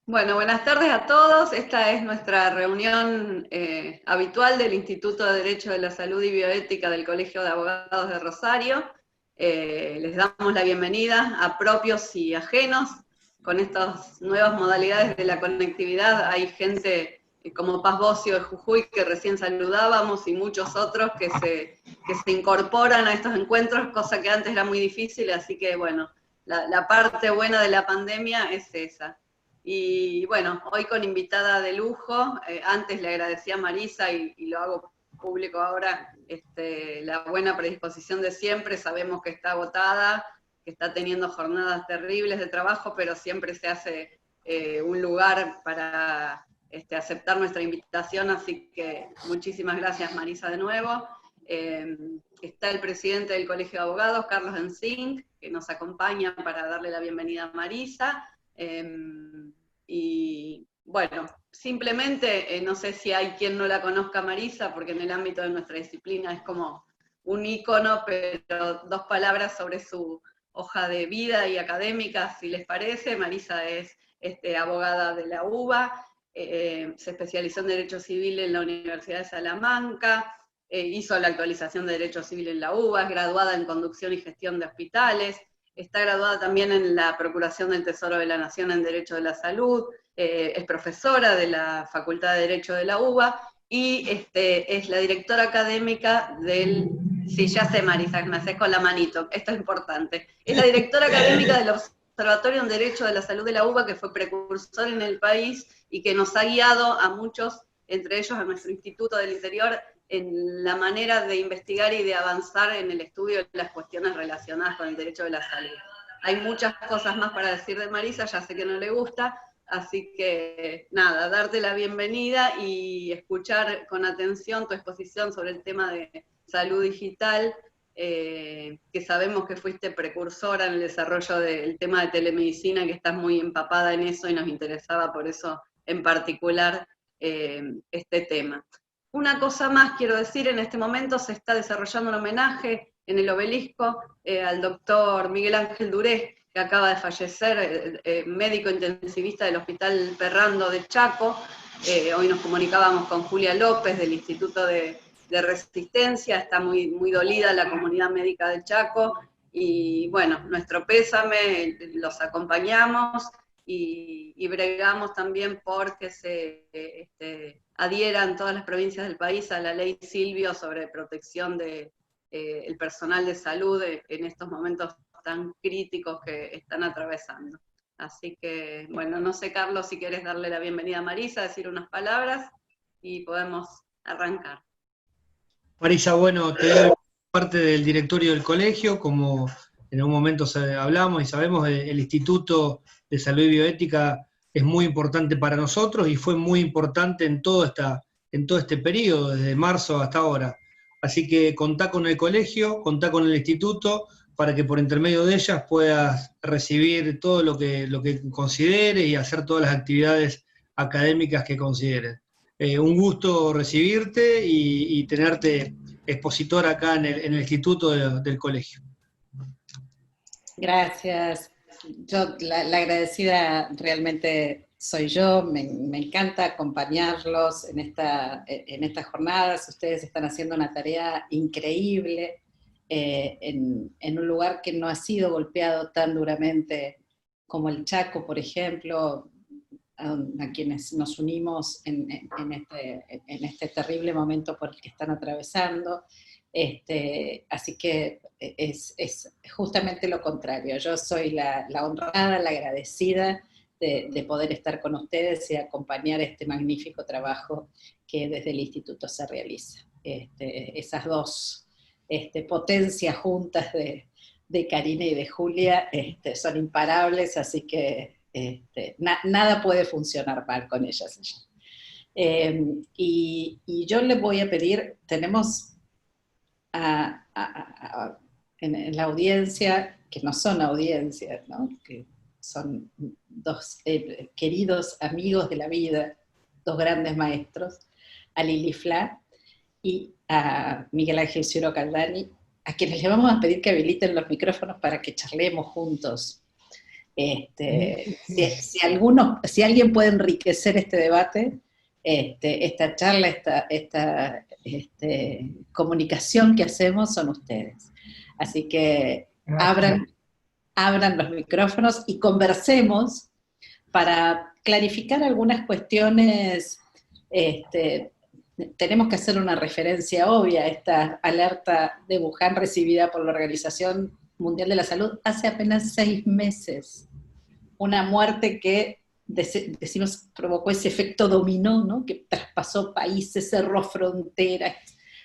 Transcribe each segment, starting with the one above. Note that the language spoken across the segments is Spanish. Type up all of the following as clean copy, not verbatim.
Bueno, buenas tardes a todos. Esta es nuestra reunión habitual del Instituto de Derecho de la Salud y Bioética del Colegio de Abogados de Rosario. Les damos la bienvenida a propios y ajenos. Con estas nuevas modalidades de la conectividad hay gente como Paz Bocio de Jujuy, que recién saludábamos, y muchos otros que se incorporan a estos encuentros, cosa que antes era muy difícil, así que bueno, la parte buena de la pandemia es esa. Y bueno, hoy con invitada de lujo, antes le agradecí a Marisa y lo hago público ahora, la buena predisposición de siempre. Sabemos que está agotada, que está teniendo jornadas terribles de trabajo, pero siempre se hace un lugar para aceptar nuestra invitación, así que muchísimas gracias, Marisa, de nuevo. Está el presidente del Colegio de Abogados, Carlos Ensink, que nos acompaña para darle la bienvenida a Marisa. Y bueno, simplemente, no sé si hay quien no la conozca, Marisa, porque en el ámbito de nuestra disciplina es como un ícono, pero dos palabras sobre su hoja de vida y académica, si les parece. Marisa es abogada de la UBA, se especializó en Derecho Civil en la Universidad de Salamanca, hizo la actualización de Derecho Civil en la UBA, es graduada en Conducción y Gestión de Hospitales, está graduada también en la Procuración del Tesoro de la Nación en Derecho de la Salud, es profesora de la Facultad de Derecho de la UBA, y es la directora académica del... Sí, ya sé, Marisa, me haces con la manito, esto es importante. Es la directora académica del Observatorio en Derecho de la Salud de la UBA, que fue precursor en el país y que nos ha guiado a muchos, entre ellos a nuestro Instituto del Interior, en la manera de investigar y de avanzar en el estudio de las cuestiones relacionadas con el derecho de la salud. Hay muchas cosas más para decir de Marisa, ya sé que no le gusta, así que nada, darte la bienvenida y escuchar con atención tu exposición sobre el tema de salud digital, que sabemos que fuiste precursora en el desarrollo del tema de telemedicina, que estás muy empapada en eso y nos interesaba por eso en particular este tema. Una cosa más quiero decir, en este momento se está desarrollando un homenaje en el obelisco al doctor Miguel Ángel Duré, que acaba de fallecer, médico intensivista del Hospital Perrando de Chaco. Hoy nos comunicábamos con Julia López del Instituto de Resistencia, está muy, muy dolida la comunidad médica de Chaco, y bueno, nuestro pésame, los acompañamos y bregamos también porque se adhieran todas las provincias del país a la ley Silvio sobre protección de el personal de salud en estos momentos tan críticos que están atravesando. Así que, bueno, no sé, Carlos, si quieres darle la bienvenida a Marisa, decir unas palabras y podemos arrancar. Marisa, bueno, te doy parte del directorio del colegio, como en un momento hablamos y sabemos, el Instituto de Salud y Bioética es muy importante para nosotros y fue muy importante en todo este periodo, desde marzo hasta ahora. Así que contá con el colegio, contá con el instituto, para que por intermedio de ellas puedas recibir todo lo que consideres y hacer todas las actividades académicas que consideres. Un gusto recibirte y tenerte expositor acá en el instituto del colegio. Gracias. Yo, la agradecida realmente soy yo, me encanta acompañarlos en estas jornadas. Ustedes están haciendo una tarea increíble en un lugar que no ha sido golpeado tan duramente como el Chaco, por ejemplo, a quienes nos unimos en este terrible momento por el que están atravesando. Así que es justamente lo contrario. Yo soy la honrada, la agradecida de poder estar con ustedes y acompañar este magnífico trabajo que desde el instituto se realiza. Esas dos potencias juntas de Karina y de Julia son imparables, así que nada puede funcionar mal con ellas. Y yo les voy a pedir, tenemos en la audiencia, que no son audiencias, ¿no? Que son dos queridos amigos de la vida, dos grandes maestros, a Lili Fla y a Miguel Ángel Ciuro Caldani, a quienes le vamos a pedir que habiliten los micrófonos para que charlemos juntos. Si alguien puede enriquecer este debate, esta charla, esta comunicación que hacemos son ustedes. Así que abran los micrófonos y conversemos para clarificar algunas cuestiones. Tenemos que hacer una referencia obvia a esta alerta de Wuhan recibida por la Organización Mundial de la Salud hace apenas 6 meses. Una muerte que, decimos, provocó ese efecto dominó, ¿no? Que traspasó países, cerró fronteras,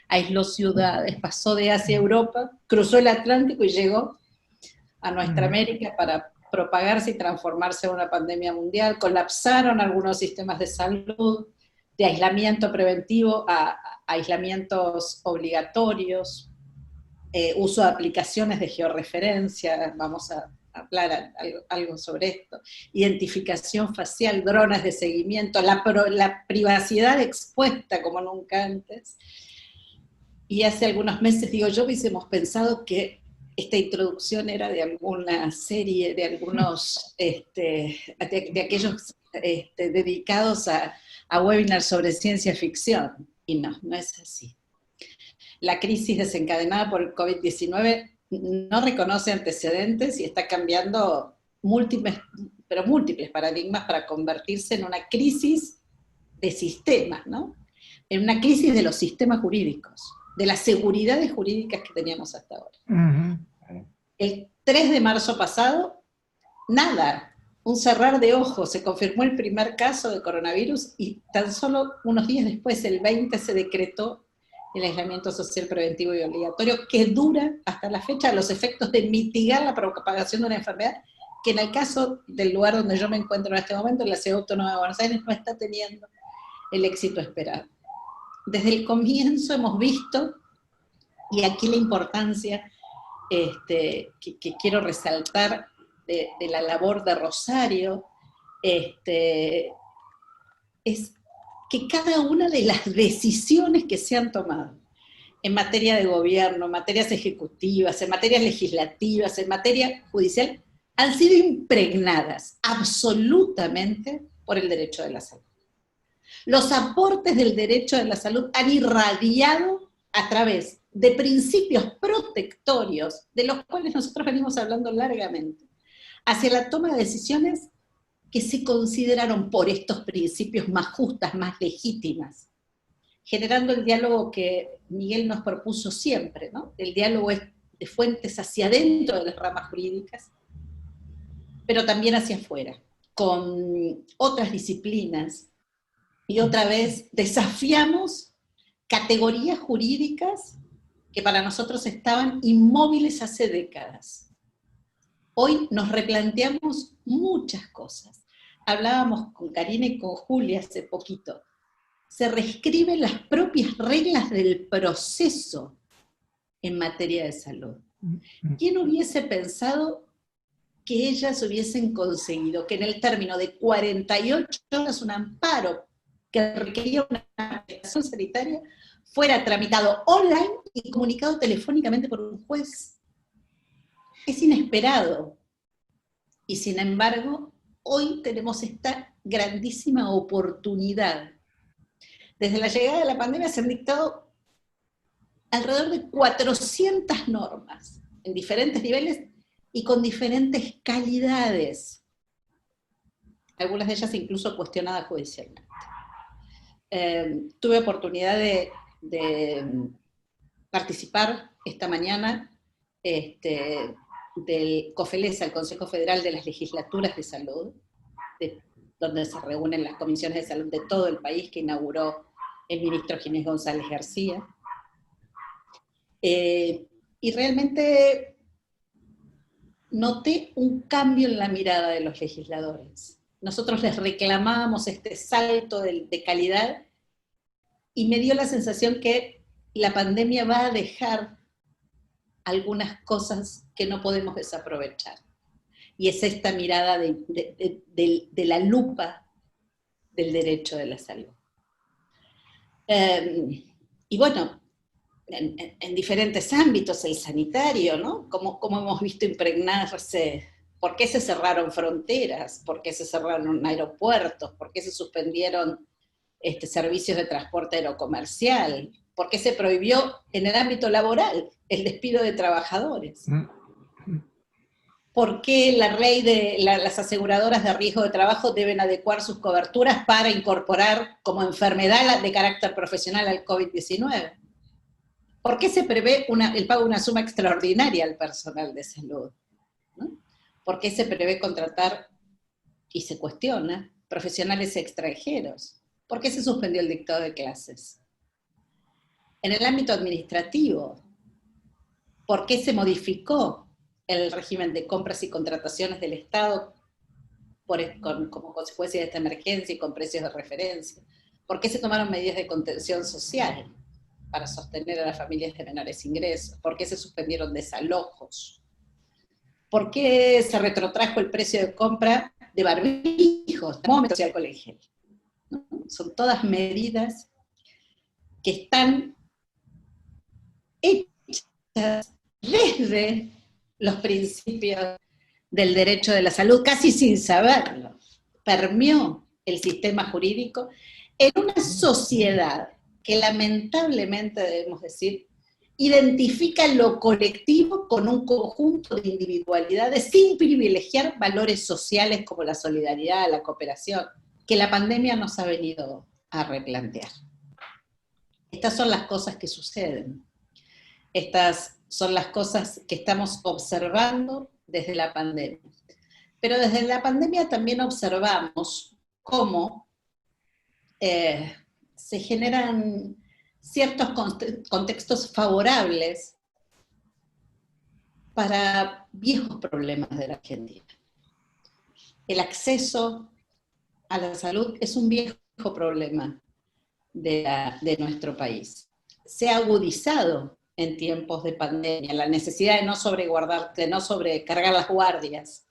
aisló ciudades, pasó de Asia a Europa, cruzó el Atlántico y llegó a nuestra América para propagarse y transformarse en una pandemia mundial. Colapsaron algunos sistemas de salud, de aislamiento preventivo a aislamientos obligatorios, uso de aplicaciones de georreferencia, vamos a hablar algo sobre esto, identificación facial, drones de seguimiento, la privacidad expuesta como nunca antes. Y hace algunos meses, digo yo, hubiésemos pensado que esta introducción era de alguna serie, de algunos, de aquellos dedicados a webinars sobre ciencia ficción, y no es así. La crisis desencadenada por el COVID-19 no reconoce antecedentes y está cambiando múltiples paradigmas para convertirse en una crisis de sistemas, ¿no? En una crisis de los sistemas jurídicos, de las seguridades jurídicas que teníamos hasta ahora. El 3 de marzo pasado, nada, un cerrar de ojos, se confirmó el primer caso de coronavirus y tan solo unos días después, el 20, se decretó el aislamiento social preventivo y obligatorio, que dura hasta la fecha los efectos de mitigar la propagación de una enfermedad, que en el caso del lugar donde yo me encuentro en este momento, en la Ciudad Autónoma de Buenos Aires, no está teniendo el éxito esperado. Desde el comienzo hemos visto, y aquí la importancia que quiero resaltar de la labor de Rosario, es que cada una de las decisiones que se han tomado en materia de gobierno, en materias ejecutivas, en materias legislativas, en materia judicial, han sido impregnadas absolutamente por el derecho de la salud. Los aportes del derecho de la salud han irradiado a través de principios protectorios, de los cuales nosotros venimos hablando largamente, hacia la toma de decisiones que se consideraron por estos principios más justas, más legítimas, generando el diálogo que Miguel nos propuso siempre, ¿no? El diálogo es de fuentes hacia adentro de las ramas jurídicas, pero también hacia afuera, con otras disciplinas, y otra vez desafiamos categorías jurídicas que para nosotros estaban inmóviles hace décadas. Hoy nos replanteamos muchas cosas. Hablábamos con Karina y con Julia hace poquito. Se reescriben las propias reglas del proceso en materia de salud. ¿Quién hubiese pensado que ellas hubiesen conseguido que en el término de 48 horas un amparo que requería una aplicación sanitaria fuera tramitado online y comunicado telefónicamente por un juez? Es inesperado. Y sin embargo, hoy tenemos esta grandísima oportunidad. Desde la llegada de la pandemia se han dictado alrededor de 400 normas en diferentes niveles y con diferentes calidades. Algunas de ellas incluso cuestionadas judicialmente. Tuve oportunidad de participar esta mañana del COFELESA, el Consejo Federal de las Legislaturas de Salud, donde se reúnen las comisiones de salud de todo el país, que inauguró el ministro Ginés González García. Y realmente noté un cambio en la mirada de los legisladores. Nosotros les reclamábamos este salto de calidad, y me dio la sensación que la pandemia va a dejar algunas cosas que no podemos desaprovechar. Y es esta mirada de la lupa del derecho de la salud. Y bueno, en diferentes ámbitos, el sanitario, ¿no? Como hemos visto impregnarse ¿Por qué se cerraron fronteras? ¿Por qué se cerraron aeropuertos? ¿Por qué se suspendieron servicios de transporte aerocomercial? ¿Por qué se prohibió en el ámbito laboral el despido de trabajadores? ¿Por qué la ley de las aseguradoras de riesgo de trabajo deben adecuar sus coberturas para incorporar como enfermedad de carácter profesional al COVID-19? ¿Por qué se prevé el pago de una suma extraordinaria al personal de salud? ¿No? ¿Por qué se prevé contratar, y se cuestiona, profesionales extranjeros? ¿Por qué se suspendió el dictado de clases? En el ámbito administrativo, ¿por qué se modificó el régimen de compras y contrataciones del Estado como consecuencia de esta emergencia y con precios de referencia? ¿Por qué se tomaron medidas de contención social para sostener a las familias de menores ingresos? ¿Por qué se suspendieron desalojos? ¿Por qué se retrotrajo el precio de compra de barbijos, termómetros y alcohol en gel? ¿No? Son todas medidas que están hechas desde los principios del derecho de la salud, casi sin saberlo. Permeó el sistema jurídico en una sociedad que lamentablemente, debemos decir, identifica lo colectivo con un conjunto de individualidades sin privilegiar valores sociales como la solidaridad, la cooperación, que la pandemia nos ha venido a replantear. Estas son las cosas que suceden. Estas son las cosas que estamos observando desde la pandemia. Pero desde la pandemia también observamos cómo se generan ciertos contextos favorables para viejos problemas de la Argentina. El acceso a la salud es un viejo problema de nuestro país. Se ha agudizado en tiempos de pandemia la necesidad de no sobrecargar las guardias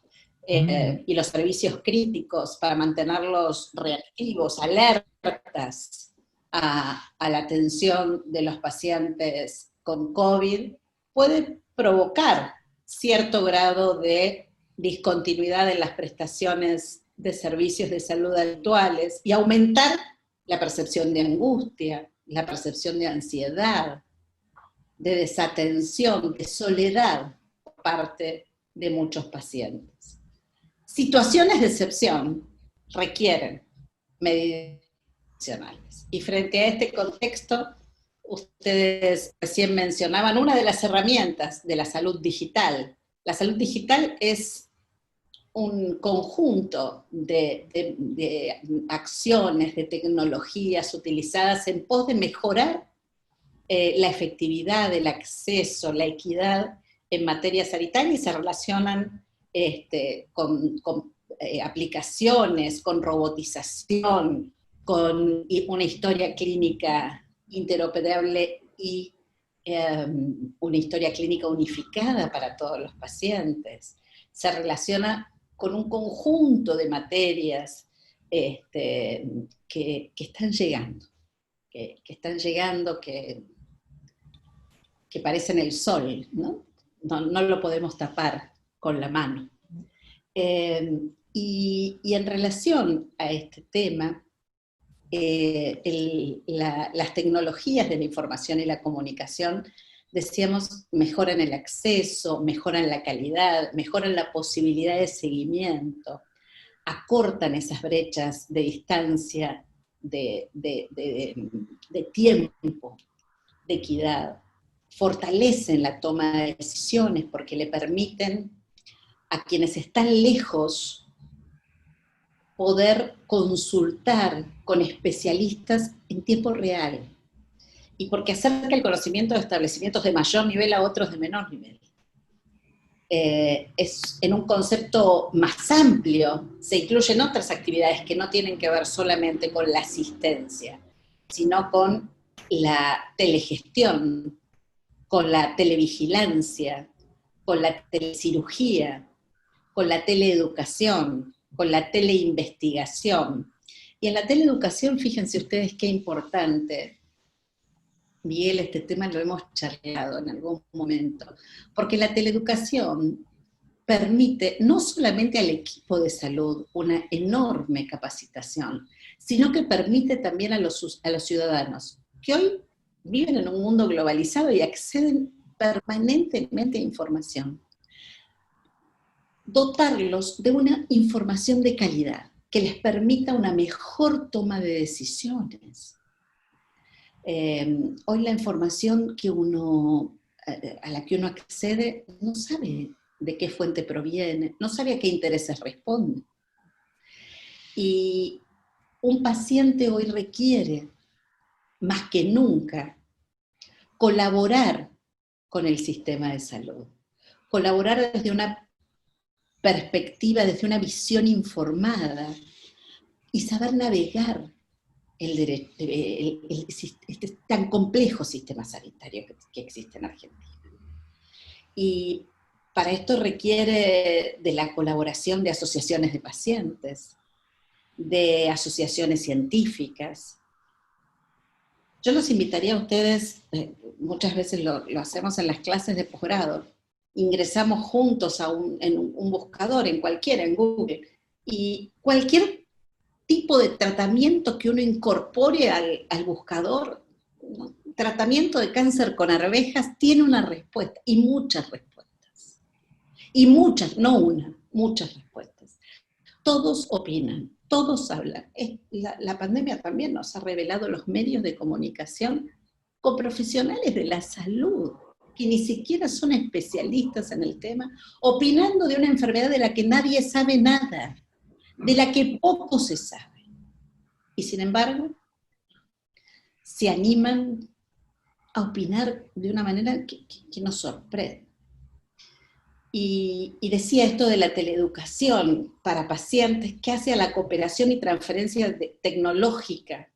y los servicios críticos para mantenerlos reactivos, alertas a la atención de los pacientes con COVID, puede provocar cierto grado de discontinuidad en las prestaciones de servicios de salud habituales y aumentar la percepción de angustia, la percepción de ansiedad, de desatención, de soledad por parte de muchos pacientes. Situaciones de excepción requieren medidas excepcionales. Y frente a este contexto, ustedes recién mencionaban una de las herramientas de la salud digital. La salud digital es un conjunto de acciones, de tecnologías utilizadas en pos de mejorar la efectividad, el acceso, la equidad en materia sanitaria y se relacionan con aplicaciones, con robotización, con una historia clínica interoperable y una historia clínica unificada para todos los pacientes. Se relaciona con un conjunto de materias que están llegando, que parecen el sol, ¿no? No lo podemos tapar con la mano. Y en relación a este tema, las tecnologías de la información y la comunicación, decíamos, mejoran el acceso, mejoran la calidad, mejoran la posibilidad de seguimiento, acortan esas brechas de distancia, de tiempo, de equidad, fortalecen la toma de decisiones porque le permiten a quienes están lejos poder consultar con especialistas en tiempo real, y porque acerca el conocimiento de establecimientos de mayor nivel a otros de menor nivel. Es en un concepto más amplio, se incluyen otras actividades que no tienen que ver solamente con la asistencia, sino con la telegestión, con la televigilancia, con la telecirugía, con la teleeducación, con la teleinvestigación. Y en la teleeducación, fíjense ustedes qué importante, Miguel, este tema lo hemos charlado en algún momento, porque la teleeducación permite no solamente al equipo de salud una enorme capacitación, sino que permite también a los ciudadanos, que hoy viven en un mundo globalizado y acceden permanentemente a información, dotarlos de una información de calidad que les permita una mejor toma de decisiones. Hoy la información a la que uno accede no sabe de qué fuente proviene, no sabe a qué intereses responde. Y un paciente hoy requiere, más que nunca, colaborar con el sistema de salud, colaborar desde una perspectiva, desde una visión informada, y saber navegar este tan complejo sistema sanitario que existe en Argentina. Y para esto requiere de la colaboración de asociaciones de pacientes, de asociaciones científicas. Yo los invitaría a ustedes, muchas veces lo hacemos en las clases de posgrado, ingresamos juntos en un buscador, en Google, y cualquier tipo de tratamiento que uno incorpore al buscador, ¿no? Tratamiento de cáncer con arvejas, tiene una respuesta, y muchas respuestas. Y muchas, no una, muchas respuestas. Todos opinan, todos hablan. La pandemia también nos ha revelado los medios de comunicación con profesionales de la salud, que ni siquiera son especialistas en el tema, opinando de una enfermedad de la que nadie sabe nada, de la que poco se sabe. Y sin embargo, se animan a opinar de una manera que nos sorprende. Y decía esto de la teleeducación para pacientes, que hace a la cooperación y transferencia tecnológica,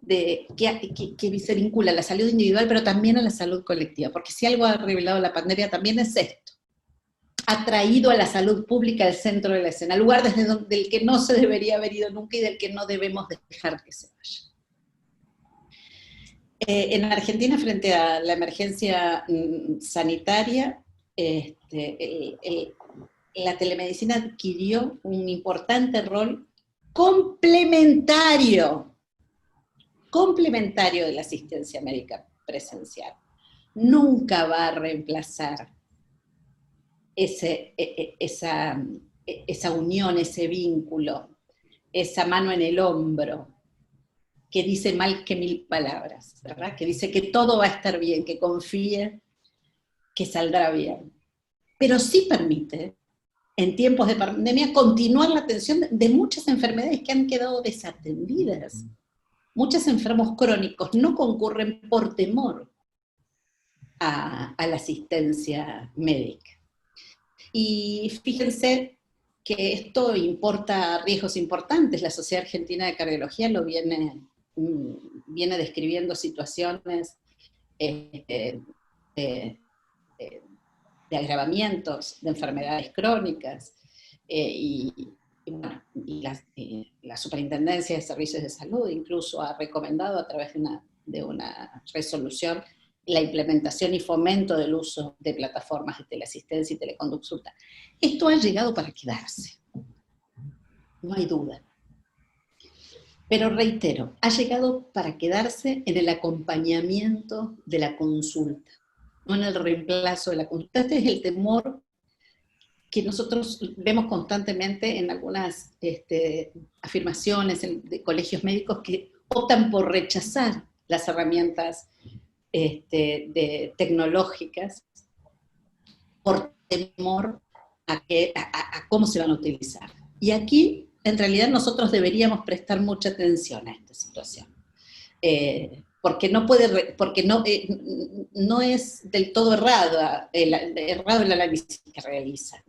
que se vincula a la salud individual, pero también a la salud colectiva, porque si algo ha revelado la pandemia también es esto: ha traído a la salud pública al centro de la escena, al lugar del que no se debería haber ido nunca y del que no debemos dejar que se vaya. En Argentina, frente a la emergencia sanitaria, la telemedicina adquirió un importante rol complementario de la asistencia médica presencial. Nunca va a reemplazar esa unión, ese vínculo, esa mano en el hombro, que dice más que 1000 palabras, ¿verdad? Que dice que todo va a estar bien, que confíe, que saldrá bien. Pero sí permite, en tiempos de pandemia, continuar la atención de muchas enfermedades que han quedado desatendidas. Muchos enfermos crónicos no concurren por temor a la asistencia médica. Y fíjense que esto importa riesgos importantes. La Sociedad Argentina de Cardiología lo viene describiendo situaciones de agravamientos de enfermedades crónicas, la Superintendencia de Servicios de Salud incluso ha recomendado a través de una resolución la implementación y fomento del uso de plataformas de teleasistencia y teleconsulta. Esto ha llegado para quedarse, no hay duda. Pero reitero, ha llegado para quedarse en el acompañamiento de la consulta, no en el reemplazo de la consulta. Este es el temor que nosotros vemos constantemente en algunas afirmaciones de colegios médicos que optan por rechazar las herramientas tecnológicas por temor a cómo se van a utilizar. Y aquí, en realidad, nosotros deberíamos prestar mucha atención a esta situación. Porque no es del todo errado el análisis que realiza.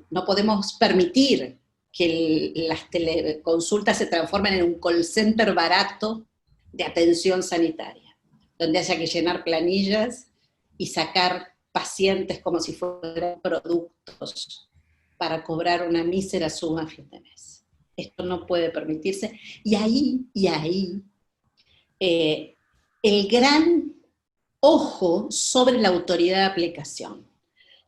No podemos permitir que las teleconsultas se transformen en un call center barato de atención sanitaria, donde haya que llenar planillas y sacar pacientes como si fueran productos para cobrar una mísera suma a fin de mes. Esto no puede permitirse. Y ahí el gran ojo sobre la autoridad de aplicación.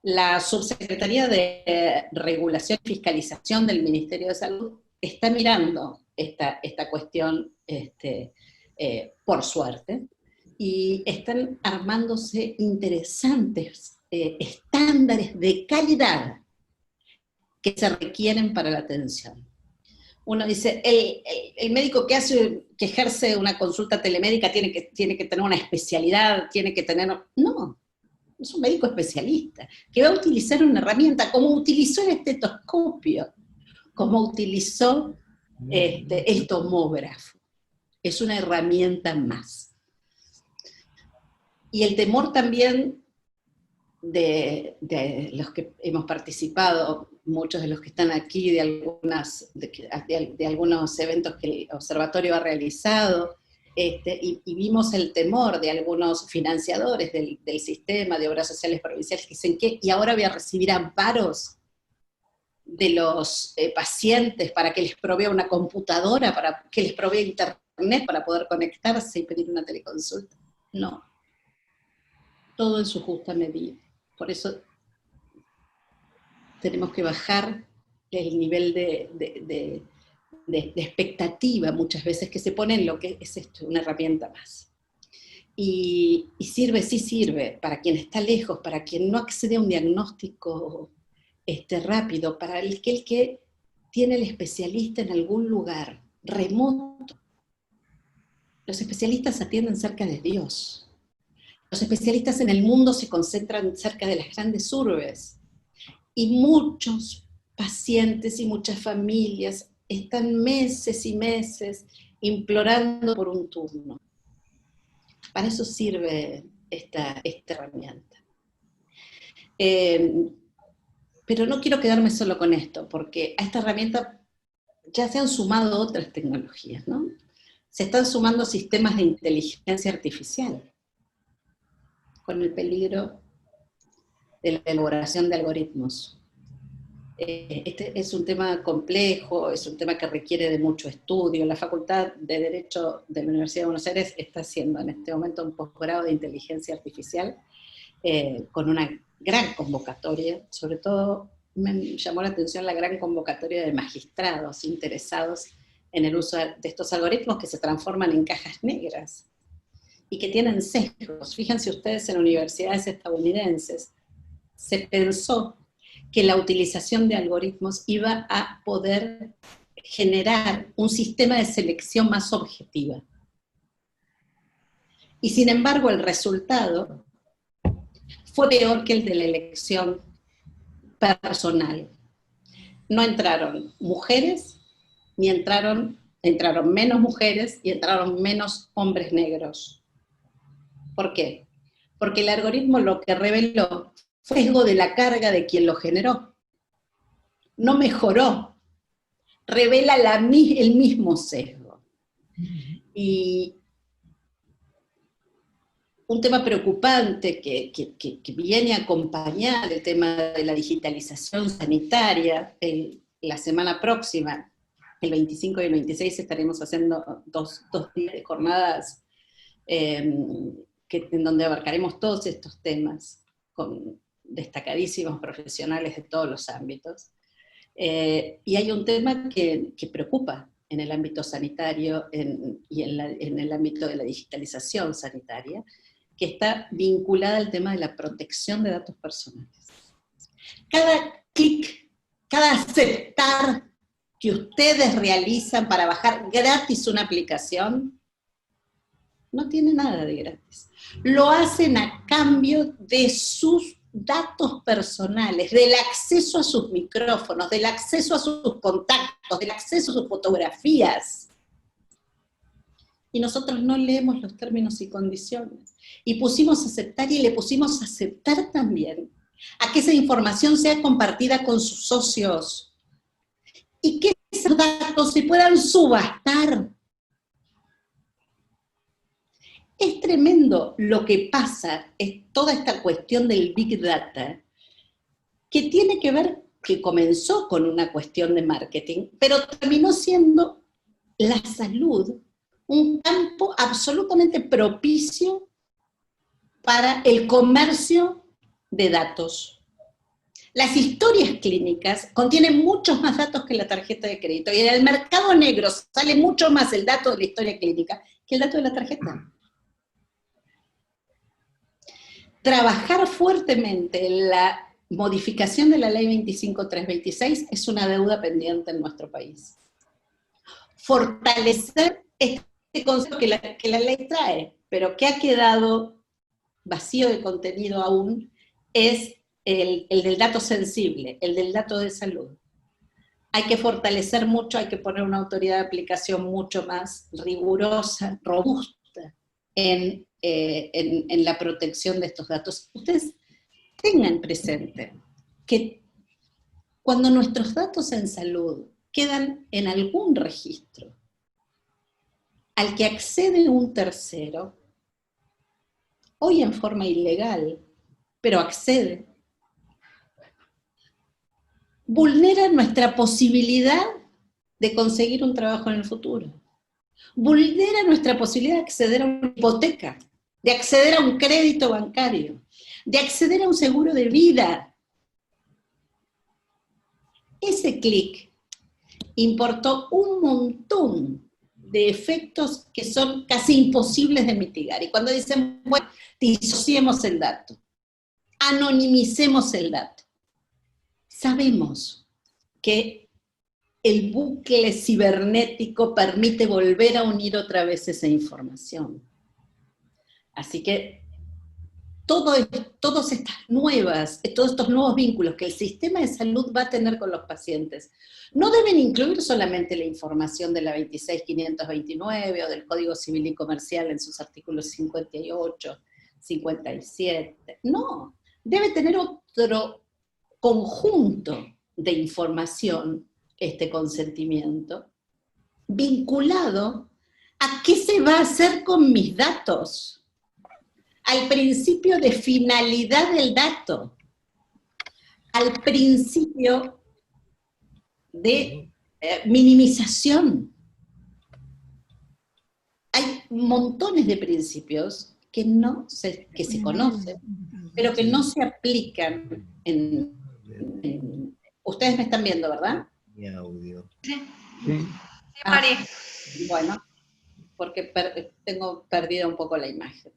La Subsecretaría de Regulación y Fiscalización del Ministerio de Salud está mirando esta cuestión, por suerte, y están armándose interesantes estándares de calidad que se requieren para la atención. Uno dice, el médico que ejerce una consulta telemédica tiene que tener una especialidad, tiene que tener... No, es un médico especialista, que va a utilizar una herramienta, como utilizó el estetoscopio, como utilizó el tomógrafo. Es una herramienta más. Y el temor también de los que hemos participado, muchos de los que están aquí, de algunos eventos que el observatorio ha realizado, y vimos el temor de algunos financiadores del sistema de obras sociales provinciales que dicen que, y ahora voy a recibir amparos de los pacientes para que les provea una computadora, para que les provea internet para poder conectarse y pedir una teleconsulta. No. Todo en su justa medida. Por eso tenemos que bajar el nivel de expectativa muchas veces que se pone en lo que es esto, una herramienta más. Y sirve, sí sirve, para quien está lejos, para quien no accede a un diagnóstico rápido, para el que tiene el especialista en algún lugar remoto. Los especialistas atienden cerca de Dios. Los especialistas en el mundo se concentran cerca de las grandes urbes. Y muchos pacientes y muchas familias están meses y meses implorando por un turno. Para eso sirve esta herramienta. Pero no quiero quedarme solo con esto, porque a esta herramienta ya se han sumado otras tecnologías, ¿no? Se están sumando sistemas de inteligencia artificial, con el peligro de la elaboración de algoritmos. Este es un tema complejo, es un tema que requiere de mucho estudio. La Facultad de Derecho de la Universidad de Buenos Aires está haciendo en este momento un posgrado de inteligencia artificial con una gran convocatoria. Sobre todo me llamó la atención la gran convocatoria de magistrados interesados en el uso de estos algoritmos que se transforman en cajas negras y que tienen sesgos. Fíjense ustedes, en universidades estadounidenses se pensó que la utilización de algoritmos iba a poder generar un sistema de selección más objetiva. Y sin embargo el resultado fue peor que el de la elección personal. No entraron mujeres, ni entraron menos mujeres y entraron menos hombres negros. ¿Por qué? Porque el algoritmo lo que reveló fue sesgo de la carga de quien lo generó. No mejoró, revela el mismo sesgo. Y un tema preocupante que viene a acompañar el tema de la digitalización sanitaria, la semana próxima, el 25 y el 26, estaremos haciendo dos días de jornadas en donde abarcaremos todos estos temas con destacadísimos profesionales de todos los ámbitos. Y hay un tema que preocupa en el ámbito sanitario y en el ámbito de la digitalización sanitaria, que está vinculada al tema de la protección de datos personales. Cada clic, cada aceptar que ustedes realizan para bajar gratis una aplicación, no tiene nada de gratis. Lo hacen a cambio de sus datos personales, del acceso a sus micrófonos, del acceso a sus contactos, del acceso a sus fotografías. Y nosotros no leemos los términos y condiciones. Y pusimos a aceptar, y le pusimos a aceptar también a que esa información sea compartida con sus socios, y que esos datos se puedan subastar. Es tremendo lo que pasa, es toda esta cuestión del Big Data, que tiene que ver, que comenzó con una cuestión de marketing, pero terminó siendo la salud un campo absolutamente propicio para el comercio de datos. Las historias clínicas contienen muchos más datos que la tarjeta de crédito, y en el mercado negro sale mucho más el dato de la historia clínica que el dato de la tarjeta. Trabajar fuertemente en la modificación de la ley 25326 es una deuda pendiente en nuestro país. Fortalecer este concepto que la ley trae, pero que ha quedado vacío de contenido aún, es el del dato sensible, el del dato de salud. Hay que fortalecer mucho, hay que poner una autoridad de aplicación mucho más rigurosa, robusta, en la protección de estos datos. Ustedes tengan presente que cuando nuestros datos en salud quedan en algún registro al que accede un tercero, hoy en forma ilegal, pero accede, vulnera nuestra posibilidad de conseguir un trabajo en el futuro. Vulnera nuestra posibilidad de acceder a una hipoteca, de acceder a un crédito bancario, de acceder a un seguro de vida. Ese clic importó un montón de efectos que son casi imposibles de mitigar. Y cuando dicen, bueno, disociemos el dato, anonimicemos el dato, sabemos que el bucle cibernético permite volver a unir otra vez esa información. Así que todos estos nuevos vínculos que el sistema de salud va a tener con los pacientes no deben incluir solamente la información de la 26529 o del Código Civil y Comercial en sus artículos 58, 57. No, debe tener otro conjunto de información, este consentimiento, vinculado a qué se va a hacer con mis datos, al principio de finalidad del dato, al principio de minimización. Hay montones de principios que se conocen, pero que no se aplican ustedes me están viendo, ¿verdad? Mi audio. Sí. Sí. Bueno, porque tengo perdida un poco la imagen.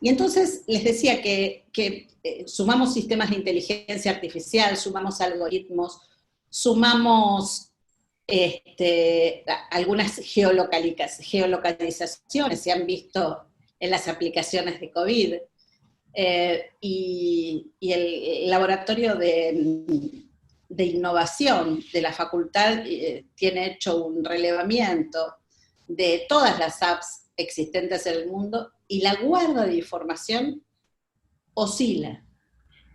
Y entonces les decía que sumamos sistemas de inteligencia artificial, sumamos algoritmos, sumamos algunas geolocalizaciones, se han visto en las aplicaciones de COVID, y el laboratorio de innovación de la facultad tiene hecho un relevamiento de todas las apps existentes en el mundo, y la guarda de información oscila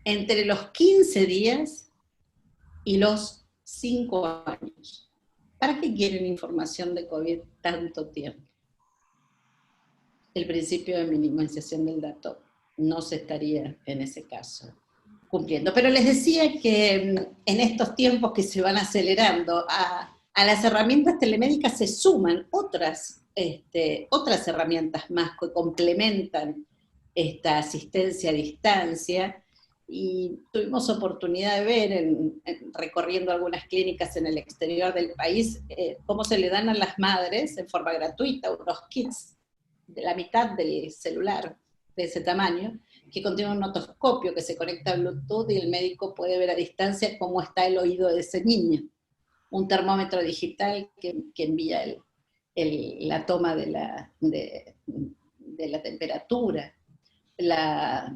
entre los 15 días y los 5 años. ¿Para qué quieren información de COVID tanto tiempo? El principio de minimización del dato no se estaría en ese caso cumpliendo. Pero les decía que en estos tiempos que se van acelerando, a las herramientas telemédicas se suman otras herramientas más que complementan esta asistencia a distancia, y tuvimos oportunidad de ver, recorriendo algunas clínicas en el exterior del país, cómo se le dan a las madres en forma gratuita unos kits de la mitad del celular, de ese tamaño, que contiene un otoscopio que se conecta a Bluetooth y el médico puede ver a distancia cómo está el oído de ese niño. Un termómetro digital que envía la toma de la temperatura,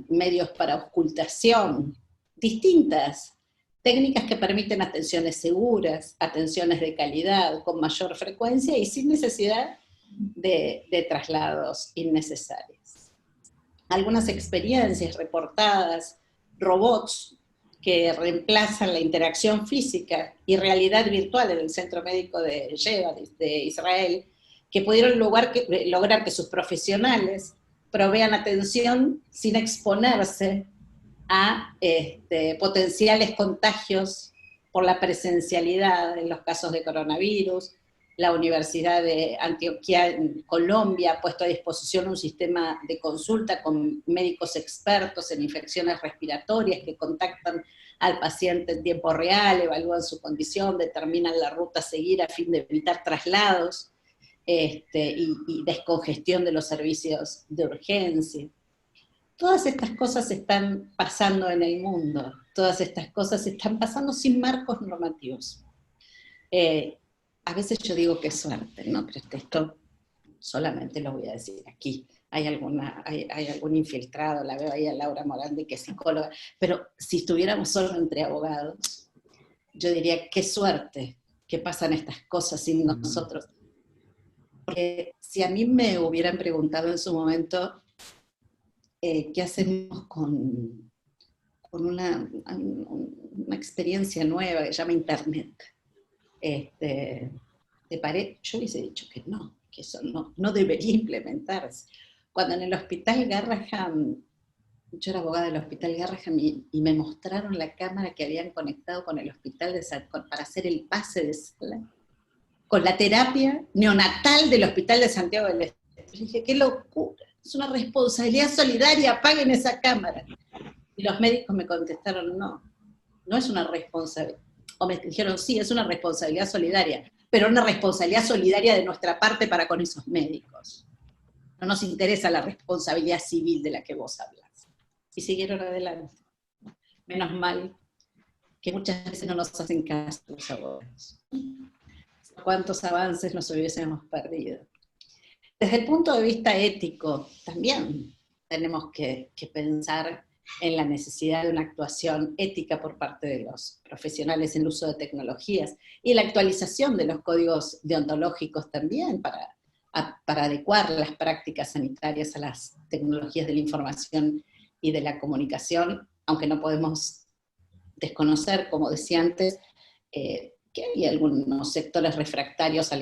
medios para auscultación, distintas técnicas que permiten atenciones seguras, atenciones de calidad, con mayor frecuencia y sin necesidad de traslados innecesarios. Algunas experiencias reportadas, robots que reemplazan la interacción física y realidad virtual en el Centro Médico de Sheba, de Israel, que pudieron lograr que sus profesionales provean atención sin exponerse a potenciales contagios por la presencialidad en los casos de coronavirus, la Universidad de Antioquia en Colombia ha puesto a disposición un sistema de consulta con médicos expertos en infecciones respiratorias que contactan al paciente en tiempo real, evalúan su condición, determinan la ruta a seguir a fin de evitar traslados y descongestión de los servicios de urgencia. Todas estas cosas están pasando en el mundo, todas estas cosas están pasando sin marcos normativos. A veces yo digo que es suerte, ¿no? Pero esto solamente lo voy a decir aquí. Hay algún infiltrado, la veo ahí a Laura Morandi, que es psicóloga, pero si estuviéramos solo entre abogados, yo diría, qué suerte que pasan estas cosas sin nosotros. Porque si a mí me hubieran preguntado en su momento, ¿qué hacemos con una experiencia nueva que se llama Internet? Yo hubiese dicho que no, que eso no debería implementarse. Cuando en el Hospital Garrahan, yo era abogada del Hospital Garrahan y me mostraron la cámara que habían conectado con el hospital para hacer el pase de sala, con la terapia neonatal del Hospital de Santiago del Estero. Yo dije, qué locura, es una responsabilidad solidaria, apaguen esa cámara. Y los médicos me contestaron, no es una responsabilidad. O me dijeron, sí, es una responsabilidad solidaria, pero una responsabilidad solidaria de nuestra parte para con esos médicos. No nos interesa la responsabilidad civil de la que vos hablas. Y siguieron adelante. Menos mal que muchas veces no nos hacen caso los abogados. ¿Cuántos avances nos hubiésemos perdido? Desde el punto de vista ético, también tenemos que pensar en la necesidad de una actuación ética por parte de los profesionales en el uso de tecnologías, y la actualización de los códigos deontológicos también para adecuar las prácticas sanitarias a las tecnologías de la información y de la comunicación, aunque no podemos desconocer, como decía antes, que hay algunos sectores refractarios a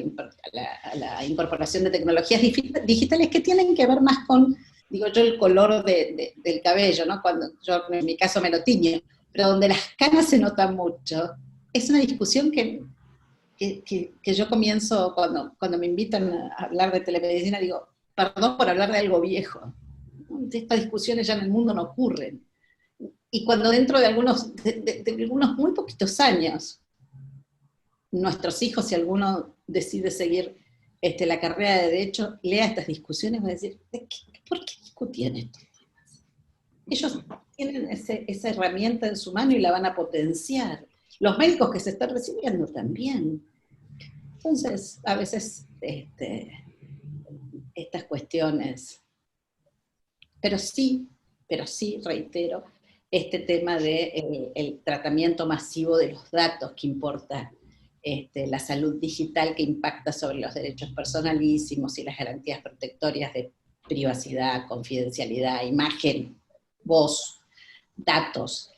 la incorporación de tecnologías digitales que tienen que ver más con, digo yo, el color del cabello, ¿no? Cuando yo en mi caso me lo tiño, pero donde las canas se notan mucho. Es una discusión que yo comienzo cuando me invitan a hablar de telemedicina, digo, perdón por hablar de algo viejo. Estas discusiones ya en el mundo no ocurren. Y cuando dentro de algunos muy poquitos años, nuestros hijos, si alguno decide seguir la carrera de Derecho, lea estas discusiones, va a decir, ¿por qué discutían estos temas? Ellos tienen esa herramienta en su mano y la van a potenciar. Los médicos que se están recibiendo también. Entonces, a veces, estas cuestiones, pero sí, reitero, este tema de el tratamiento masivo de los datos que importa, la salud digital que impacta sobre los derechos personalísimos y las garantías protectorias de privacidad, confidencialidad, imagen, voz, datos,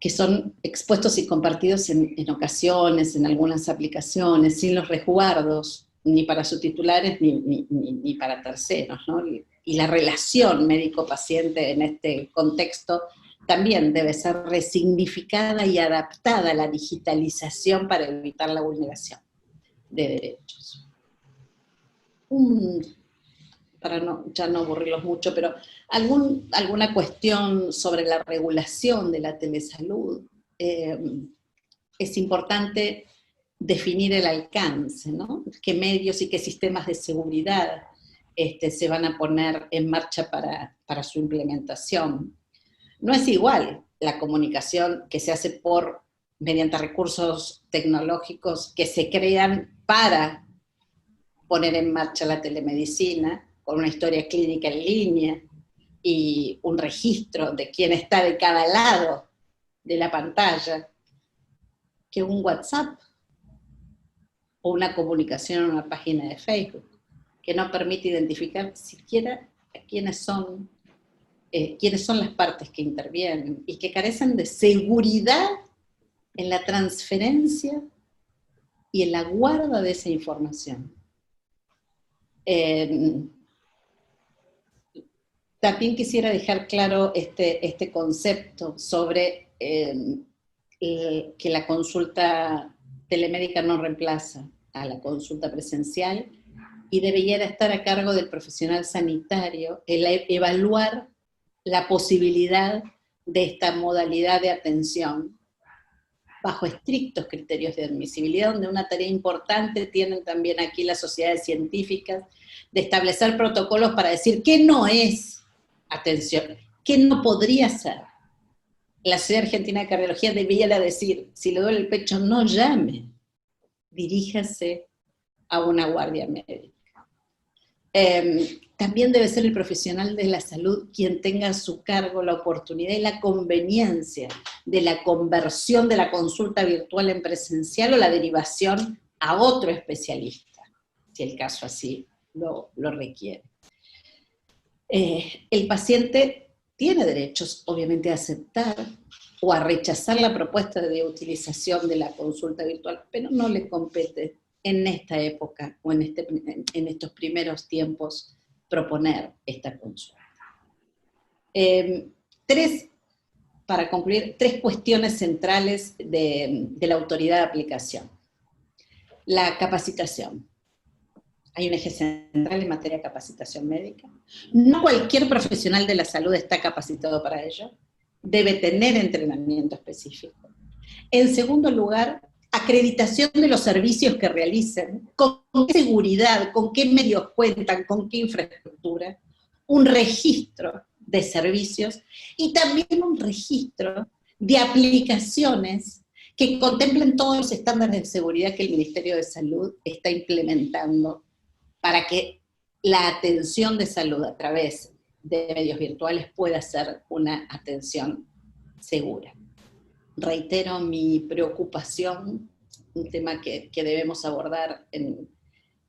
que son expuestos y compartidos en ocasiones, en algunas aplicaciones, sin los resguardos, ni para sus titulares ni para terceros, ¿no? Y la relación médico-paciente en este contexto también debe ser resignificada y adaptada a la digitalización para evitar la vulneración de derechos. Para ya no aburrirlos mucho, pero alguna cuestión sobre la regulación de la telesalud. Es importante definir el alcance, ¿no? Qué medios y qué sistemas de seguridad se van a poner en marcha para su implementación. No es igual la comunicación que se hace mediante recursos tecnológicos que se crean para poner en marcha la telemedicina, con una historia clínica en línea y un registro de quién está de cada lado de la pantalla, que un WhatsApp o una comunicación en una página de Facebook, que no permite identificar siquiera quiénes son las partes que intervienen, y que carecen de seguridad en la transferencia y en la guarda de esa información. También quisiera dejar claro este concepto sobre que la consulta telemédica no reemplaza a la consulta presencial y debería estar a cargo del profesional sanitario el evaluar la posibilidad de esta modalidad de atención bajo estrictos criterios de admisibilidad, donde una tarea importante tienen también aquí las sociedades científicas, de establecer protocolos para decir qué no es atención, qué no podría ser. La Sociedad Argentina de Cardiología debiera decir, si le duele el pecho, no llame, diríjase a una guardia médica. También debe ser el profesional de la salud quien tenga a su cargo la oportunidad y la conveniencia de la conversión de la consulta virtual en presencial o la derivación a otro especialista, si el caso así lo requiere. El paciente tiene derechos, obviamente, a aceptar o a rechazar la propuesta de utilización de la consulta virtual, pero no le compete en esta época o en estos primeros tiempos proponer esta consulta. Para concluir, tres cuestiones centrales de la autoridad de aplicación. La capacitación. Hay un eje central en materia de capacitación médica. No cualquier profesional de la salud está capacitado para ello. Debe tener entrenamiento específico. En segundo lugar, acreditación de los servicios que realicen, con qué seguridad, con qué medios cuentan, con qué infraestructura, un registro de servicios y también un registro de aplicaciones que contemplen todos los estándares de seguridad que el Ministerio de Salud está implementando para que la atención de salud a través de medios virtuales pueda ser una atención segura. Reitero mi preocupación, un tema que debemos abordar en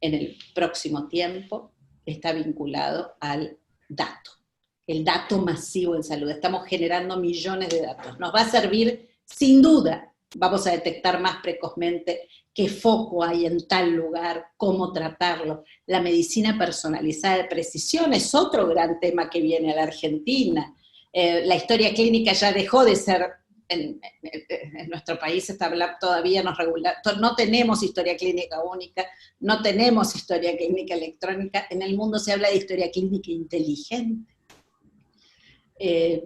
el próximo tiempo, está vinculado al dato, el dato masivo en salud. Estamos generando millones de datos. Nos va a servir, sin duda, vamos a detectar más precozmente qué foco hay en tal lugar, cómo tratarlo. La medicina personalizada de precisión es otro gran tema que viene a la Argentina. La historia clínica ya dejó de ser, en nuestro país todavía no tenemos historia clínica única, no tenemos historia clínica electrónica, en el mundo se habla de historia clínica inteligente.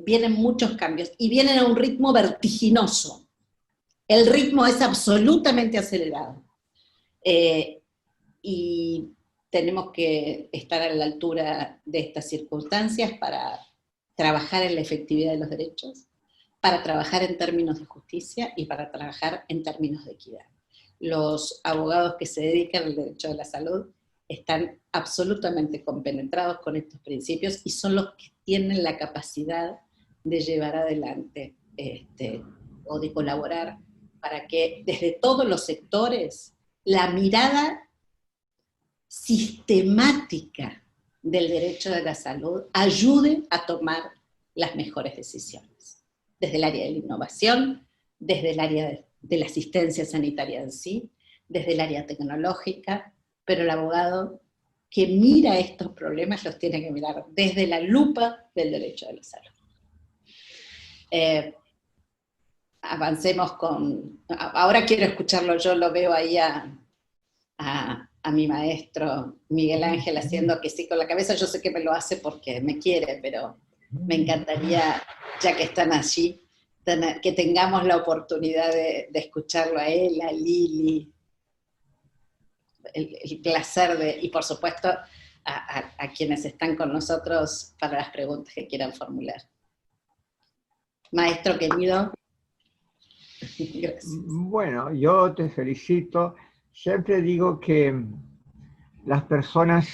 Vienen muchos cambios, y vienen a un ritmo vertiginoso. El ritmo es absolutamente acelerado. Y tenemos que estar a la altura de estas circunstancias para trabajar en la efectividad de los derechos, para trabajar en términos de justicia y para trabajar en términos de equidad. Los abogados que se dedican al derecho de la salud están absolutamente compenetrados con estos principios y son los que tienen la capacidad de llevar adelante o de colaborar para que desde todos los sectores la mirada sistemática del derecho de la salud ayude a tomar las mejores decisiones. Desde el área de la innovación, desde el área de la asistencia sanitaria en sí, desde el área tecnológica, pero el abogado que mira estos problemas los tiene que mirar desde la lupa del derecho de la salud. Avancemos con... Ahora quiero escucharlo, yo lo veo ahí a mi maestro Miguel Ángel haciendo que sí con la cabeza. Yo sé que me lo hace porque me quiere, pero me encantaría, ya que están allí, que tengamos la oportunidad de escucharlo a él, a Lili, el placer y por supuesto a quienes están con nosotros para las preguntas que quieran formular. Maestro querido. Gracias. Bueno, yo te felicito. Siempre digo que las personas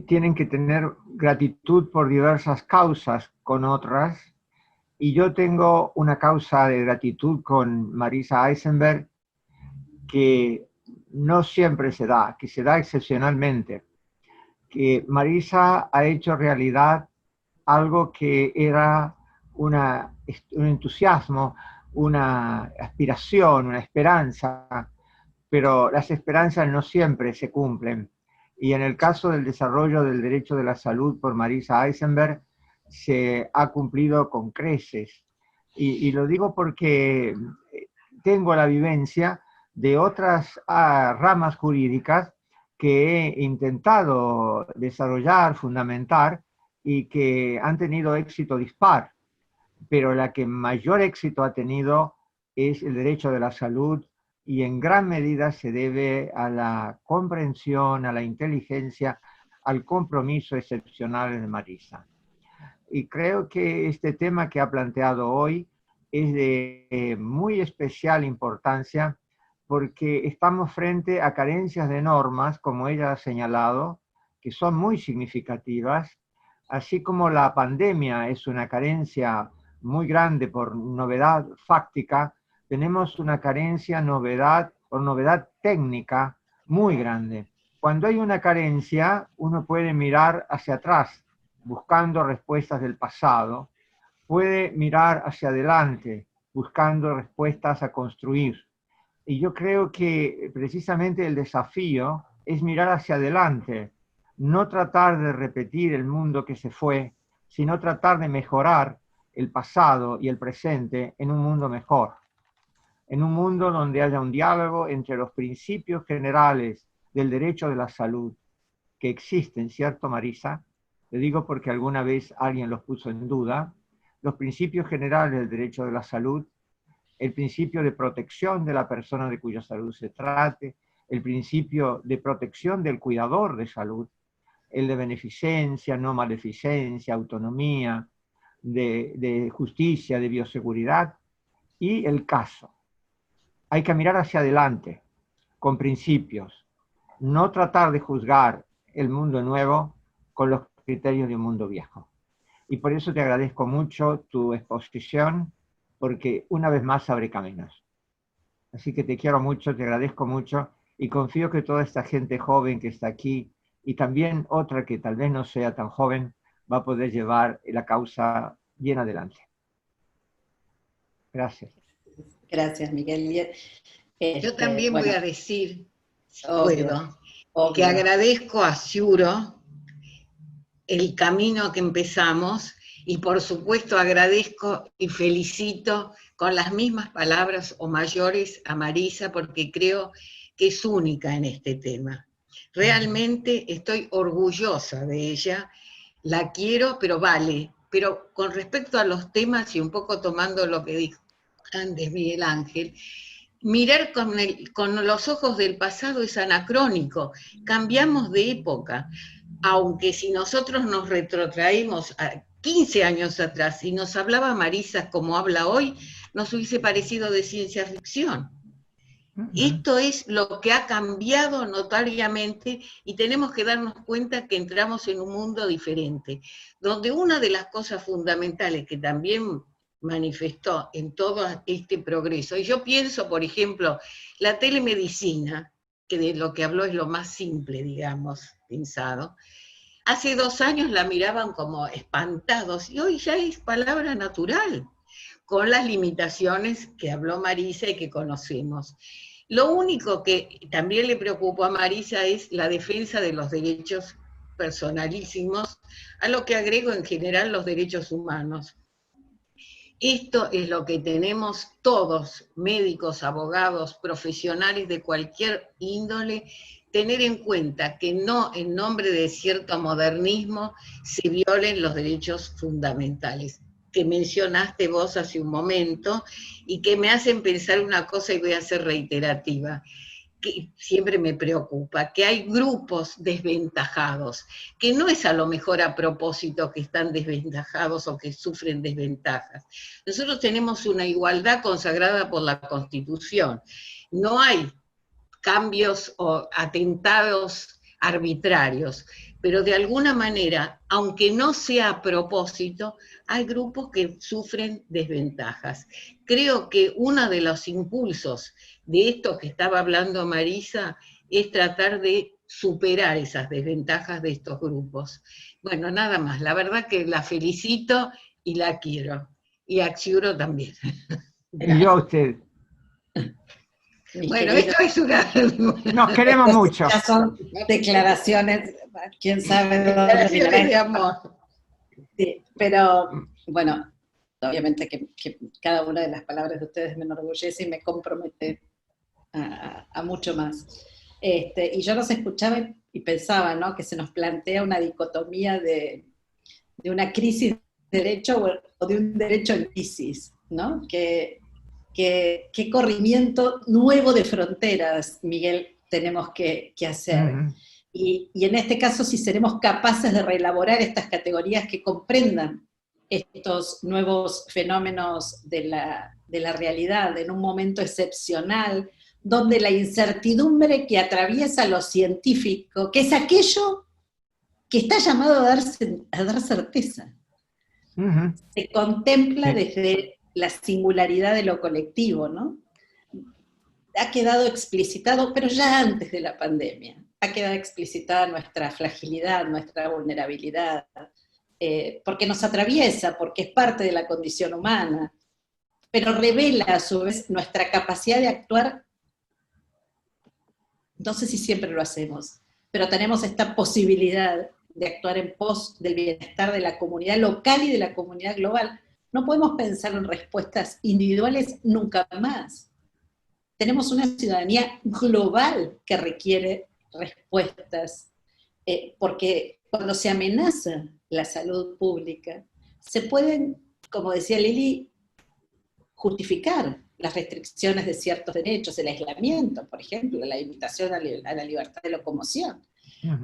tienen que tener gratitud por diversas causas con otras, y yo tengo una causa de gratitud con Marisa Eisenberg que no siempre se da, que se da excepcionalmente. Que Marisa ha hecho realidad algo que era un entusiasmo, una aspiración, una esperanza, pero las esperanzas no siempre se cumplen. Y en el caso del desarrollo del derecho de la salud por Marisa Eisenberg, se ha cumplido con creces. Y lo digo porque tengo la vivencia de otras ramas jurídicas que he intentado desarrollar, fundamentar y que han tenido éxito dispar, pero la que mayor éxito ha tenido es el derecho de la salud y en gran medida se debe a la comprensión, a la inteligencia, al compromiso excepcional de Marisa. Y creo que este tema que ha planteado hoy es de muy especial importancia porque estamos frente a carencias de normas, como ella ha señalado, que son muy significativas, así como la pandemia es una carencia muy grande por novedad fáctica, tenemos una carencia por novedad técnica muy grande. Cuando hay una carencia, uno puede mirar hacia atrás, buscando respuestas del pasado, puede mirar hacia adelante, buscando respuestas a construir. Y yo creo que precisamente el desafío es mirar hacia adelante, no tratar de repetir el mundo que se fue, sino tratar de mejorar el pasado y el presente en un mundo mejor, en un mundo donde haya un diálogo entre los principios generales del derecho de la salud, que existen, ¿cierto, Marisa? Le digo porque alguna vez alguien los puso en duda, los principios generales del derecho de la salud, el principio de protección de la persona de cuya salud se trate, el principio de protección del cuidador de salud, el de beneficencia, no maleficencia, autonomía, de justicia, de bioseguridad, y el caso. Hay que mirar hacia adelante, con principios, no tratar de juzgar el mundo nuevo con los criterios de un mundo viejo. Y por eso te agradezco mucho tu exposición, porque una vez más abre caminos. Así que te quiero mucho, te agradezco mucho y confío que toda esta gente joven que está aquí y también otra que tal vez no sea tan joven va a poder llevar la causa bien adelante. Gracias. Gracias, Miguel. Yo también bueno, voy a decir, si obvio, puedo, obvio. que agradezco a Ciuro el camino que empezamos y por supuesto agradezco y felicito con las mismas palabras o mayores a Marisa porque creo que es única en este tema. Realmente estoy orgullosa de ella, la quiero, pero vale. Pero con respecto a los temas y un poco tomando lo que dijo antes Miguel Ángel, mirar con los ojos del pasado es anacrónico, cambiamos de época, aunque si nosotros nos retrotraemos a 15 años atrás y nos hablaba Marisa como habla hoy, nos hubiese parecido de ciencia ficción. Esto es lo que ha cambiado notoriamente y tenemos que darnos cuenta que entramos en un mundo diferente, donde una de las cosas fundamentales que también manifestó en todo este progreso, y yo pienso, por ejemplo, la telemedicina, que de lo que habló es lo más simple, digamos, pensado, hace 2 años la miraban como espantados, y hoy ya es palabra natural, con las limitaciones que habló Marisa y que conocemos. Lo único que también le preocupó a Marisa es la defensa de los derechos personalísimos, a lo que agrego en general los derechos humanos. Esto es lo que tenemos todos, médicos, abogados, profesionales de cualquier índole, tener en cuenta que no en nombre de cierto modernismo se violen los derechos fundamentales, que mencionaste vos hace un momento, y que me hacen pensar una cosa y voy a ser reiterativa, que siempre me preocupa, que hay grupos desventajados, que no es a lo mejor a propósito que están desventajados o que sufren desventajas. Nosotros tenemos una igualdad consagrada por la Constitución. No hay cambios o atentados arbitrarios, pero de alguna manera, aunque no sea a propósito, hay grupos que sufren desventajas. Creo que uno de los impulsos de esto que estaba hablando Marisa es tratar de superar esas desventajas de estos grupos. Bueno, nada más, la verdad que la felicito y la quiero, y a Ciuro también. Y yo a usted. Bueno, esto es una... Nos queremos mucho. Ya son declaraciones, quién sabe dónde Declaraciones de amor. Sí, pero bueno, obviamente que cada una de las palabras de ustedes me enorgullece y me compromete a mucho más. Y yo los escuchaba y pensaba, ¿no?, que se nos plantea una dicotomía de una crisis de derecho o de un derecho en crisis, ¿no? ¿Qué corrimiento nuevo de fronteras, Miguel, tenemos que hacer? Y en este caso, si seremos capaces de reelaborar estas categorías que comprendan estos nuevos fenómenos de la realidad en un momento excepcional, donde la incertidumbre que atraviesa lo científico, que es aquello que está llamado a dar certeza, se contempla desde la singularidad de lo colectivo, ¿no? Ha quedado explicitado, pero ya antes de la pandemia, ha quedado explicitada nuestra fragilidad, nuestra vulnerabilidad, porque nos atraviesa, porque es parte de la condición humana, pero revela a su vez nuestra capacidad de actuar. No sé si siempre lo hacemos, pero tenemos esta posibilidad de actuar en pos del bienestar de la comunidad local y de la comunidad global. No podemos pensar en respuestas individuales nunca más. Tenemos una ciudadanía global que requiere respuestas, porque cuando se amenaza la salud pública, se pueden, como decía Lili, justificar las restricciones de ciertos derechos, el aislamiento, por ejemplo, la limitación a la libertad de locomoción,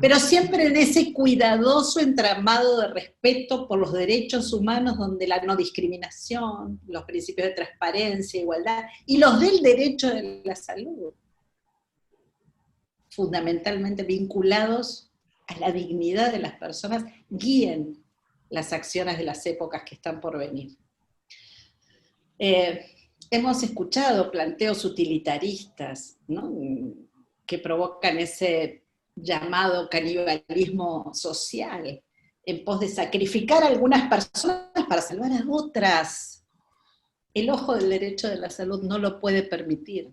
pero siempre en ese cuidadoso entramado de respeto por los derechos humanos, donde la no discriminación, los principios de transparencia, igualdad, y los del derecho de la salud, fundamentalmente vinculados a la dignidad de las personas, guíen las acciones de las épocas que están por venir. Hemos escuchado planteos utilitaristas, ¿no?, que provocan ese llamado canibalismo social, en pos de sacrificar a algunas personas para salvar a otras. El ojo del derecho de la salud no lo puede permitir.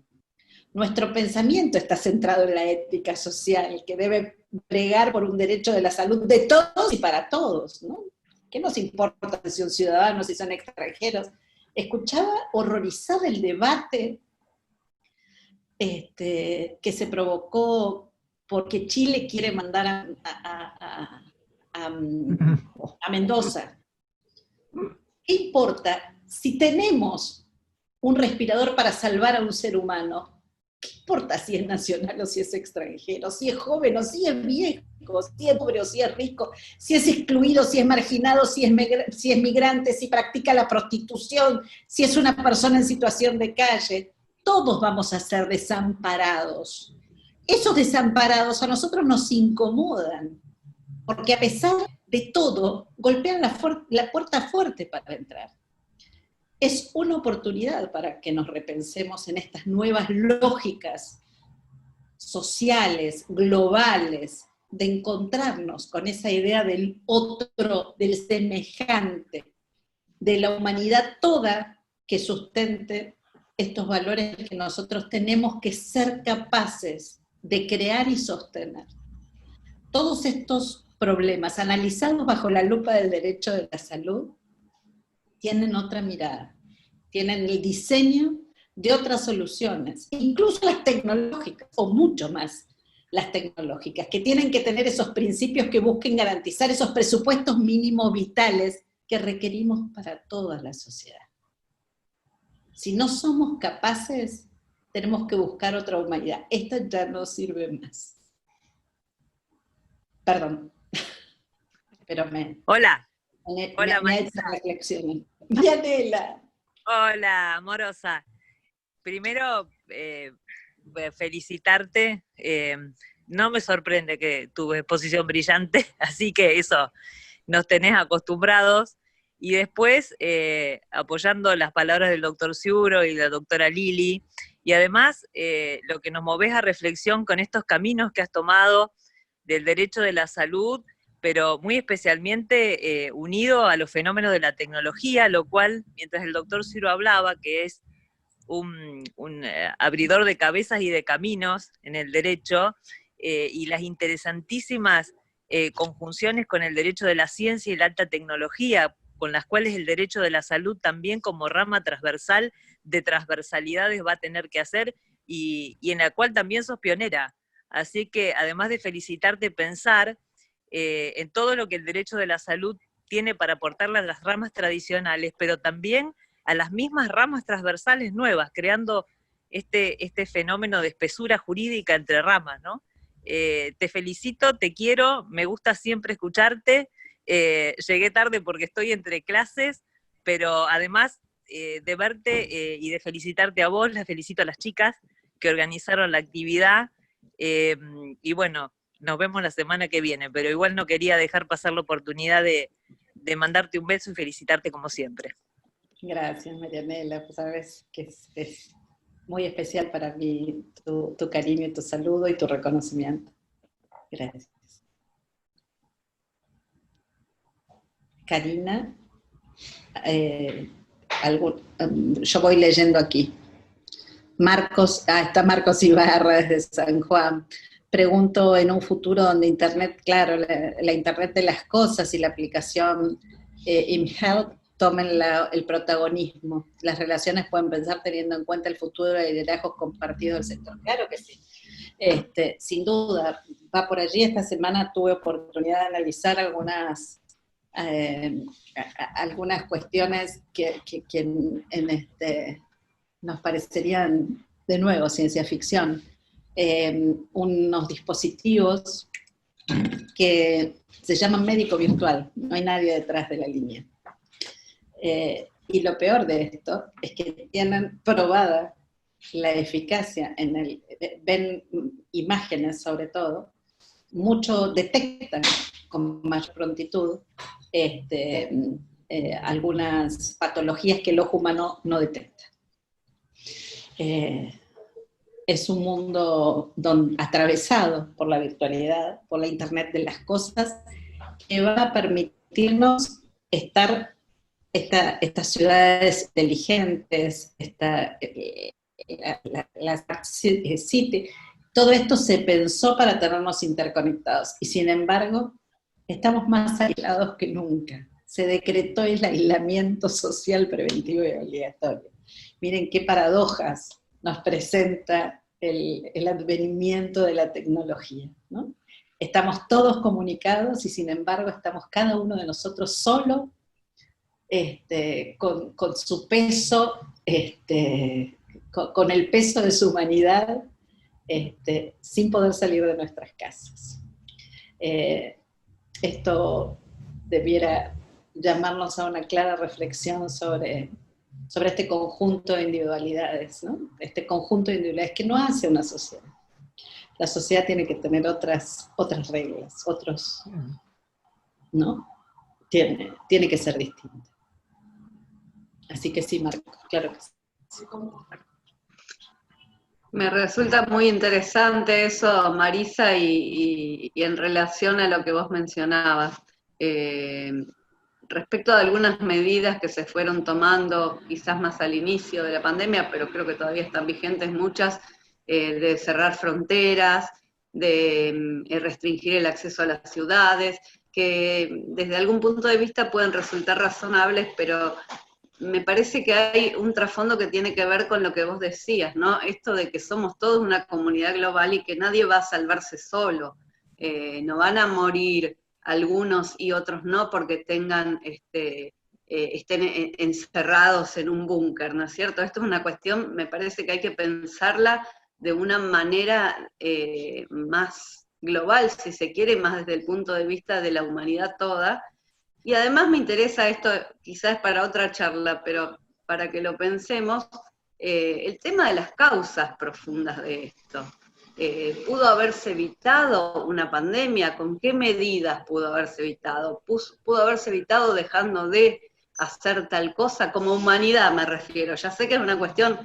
Nuestro pensamiento está centrado en la ética social, que debe pregar por un derecho de la salud de todos y para todos, ¿no? ¿Qué nos importa si son ciudadanos, si son extranjeros? Escuchaba horrorizada el debate que se provocó porque Chile quiere mandar a Mendoza. ¿Qué importa? Si tenemos un respirador para salvar a un ser humano, ¿qué importa si es nacional o si es extranjero? Si es joven o si es viejo, si es pobre o si es rico, si es excluido, si es marginado, si es migrante, si practica la prostitución, si es una persona en situación de calle. Todos vamos a ser desamparados. Esos desamparados a nosotros nos incomodan, porque a pesar de todo, golpean la puerta fuerte para entrar. Es una oportunidad para que nos repensemos en estas nuevas lógicas sociales, globales, de encontrarnos con esa idea del otro, del semejante, de la humanidad toda que sustente estos valores que nosotros tenemos que ser capaces de crear y sostener. Todos estos problemas, analizados bajo la lupa del derecho de la salud, tienen otra mirada, tienen el diseño de otras soluciones, incluso las tecnológicas, o mucho más las tecnológicas, que tienen que tener esos principios que busquen garantizar esos presupuestos mínimos vitales que requerimos para toda la sociedad. Si no somos capaces, tenemos que buscar otra humanidad. Esta ya no sirve más. Perdón, pero Hola, me Marisa. ha hecho reflexiones. Dianela. Hola, amorosa. Primero, felicitarte. No me sorprende que tu exposición brillante, así que eso, nos tenés acostumbrados. Y después, apoyando las palabras del doctor Ciuro y la doctora Lili, y además lo que nos movés a reflexión con estos caminos que has tomado del derecho de la salud, pero muy especialmente unido a los fenómenos de la tecnología, lo cual, mientras el doctor Ciuro hablaba, que es un abridor de cabezas y de caminos en el derecho, y las interesantísimas conjunciones con el derecho de la ciencia y la alta tecnología, con las cuales el derecho de la salud también como rama transversal de transversalidades va a tener que hacer, y en la cual también sos pionera. Así que además de felicitarte, pensar en todo lo que el derecho de la salud tiene para aportarle a las ramas tradicionales, pero también a las mismas ramas transversales nuevas, creando este fenómeno de espesura jurídica entre ramas, ¿no? Te felicito, te quiero, me gusta siempre escucharte. Llegué tarde porque estoy entre clases, pero además de verte y de felicitarte a vos, las felicito a las chicas que organizaron la actividad, y bueno, nos vemos la semana que viene, pero igual no quería dejar pasar la oportunidad de mandarte un beso y felicitarte como siempre. Gracias, Marianela, pues sabes que es muy especial para mí tu cariño y tu saludo y tu reconocimiento. Gracias. Karina, yo voy leyendo aquí. Marcos, está Marcos Ibarra desde San Juan. Pregunto, en un futuro donde Internet, claro, la Internet de las cosas y la aplicación InHealth tomen el protagonismo, ¿las relaciones pueden pensar teniendo en cuenta el futuro de liderazgos compartidos del sector? Claro que sí. Sin duda, va por allí. Esta semana tuve oportunidad de analizar algunas cuestiones que nos parecerían, de nuevo, ciencia ficción. Unos dispositivos que se llaman médico virtual, no hay nadie detrás de la línea. Y lo peor de esto es que tienen probada la eficacia ven imágenes sobre todo, detectan con mayor prontitud algunas patologías que el ojo humano no detecta. Es un mundo atravesado por la virtualidad, por la Internet de las cosas, que va a permitirnos estar estas ciudades inteligentes, las City, todo esto se pensó para tenernos interconectados, y sin embargo, estamos más aislados que nunca. Se decretó el aislamiento social preventivo y obligatorio. Miren qué paradojas nos presenta el advenimiento de la tecnología, ¿no? Estamos todos comunicados y sin embargo estamos cada uno de nosotros solo, con su peso, con el peso de su humanidad, sin poder salir de nuestras casas. Esto debiera llamarnos a una clara reflexión sobre este conjunto de individualidades, ¿no? Este conjunto de individualidades que no hace una sociedad. La sociedad tiene que tener otras reglas, ¿no? Tiene que ser distinta. Así que sí, Marco, claro que sí. Me resulta muy interesante eso, Marisa, y en relación a lo que vos mencionabas. Respecto a algunas medidas que se fueron tomando, quizás más al inicio de la pandemia, pero creo que todavía están vigentes muchas, de cerrar fronteras, de restringir el acceso a las ciudades, que desde algún punto de vista pueden resultar razonables, pero me parece que hay un trasfondo que tiene que ver con lo que vos decías, ¿no? Esto de que somos todos una comunidad global y que nadie va a salvarse solo. No van a morir algunos y otros no porque estén encerrados en un búnker, ¿no es cierto? Esto es una cuestión, me parece que hay que pensarla de una manera más global, si se quiere, más desde el punto de vista de la humanidad toda. Y además me interesa esto, quizás para otra charla, pero para que lo pensemos, el tema de las causas profundas de esto. ¿Pudo haberse evitado una pandemia? ¿Con qué medidas pudo haberse evitado? ¿Pudo haberse evitado dejando de hacer tal cosa? Como humanidad me refiero. Ya sé que es una cuestión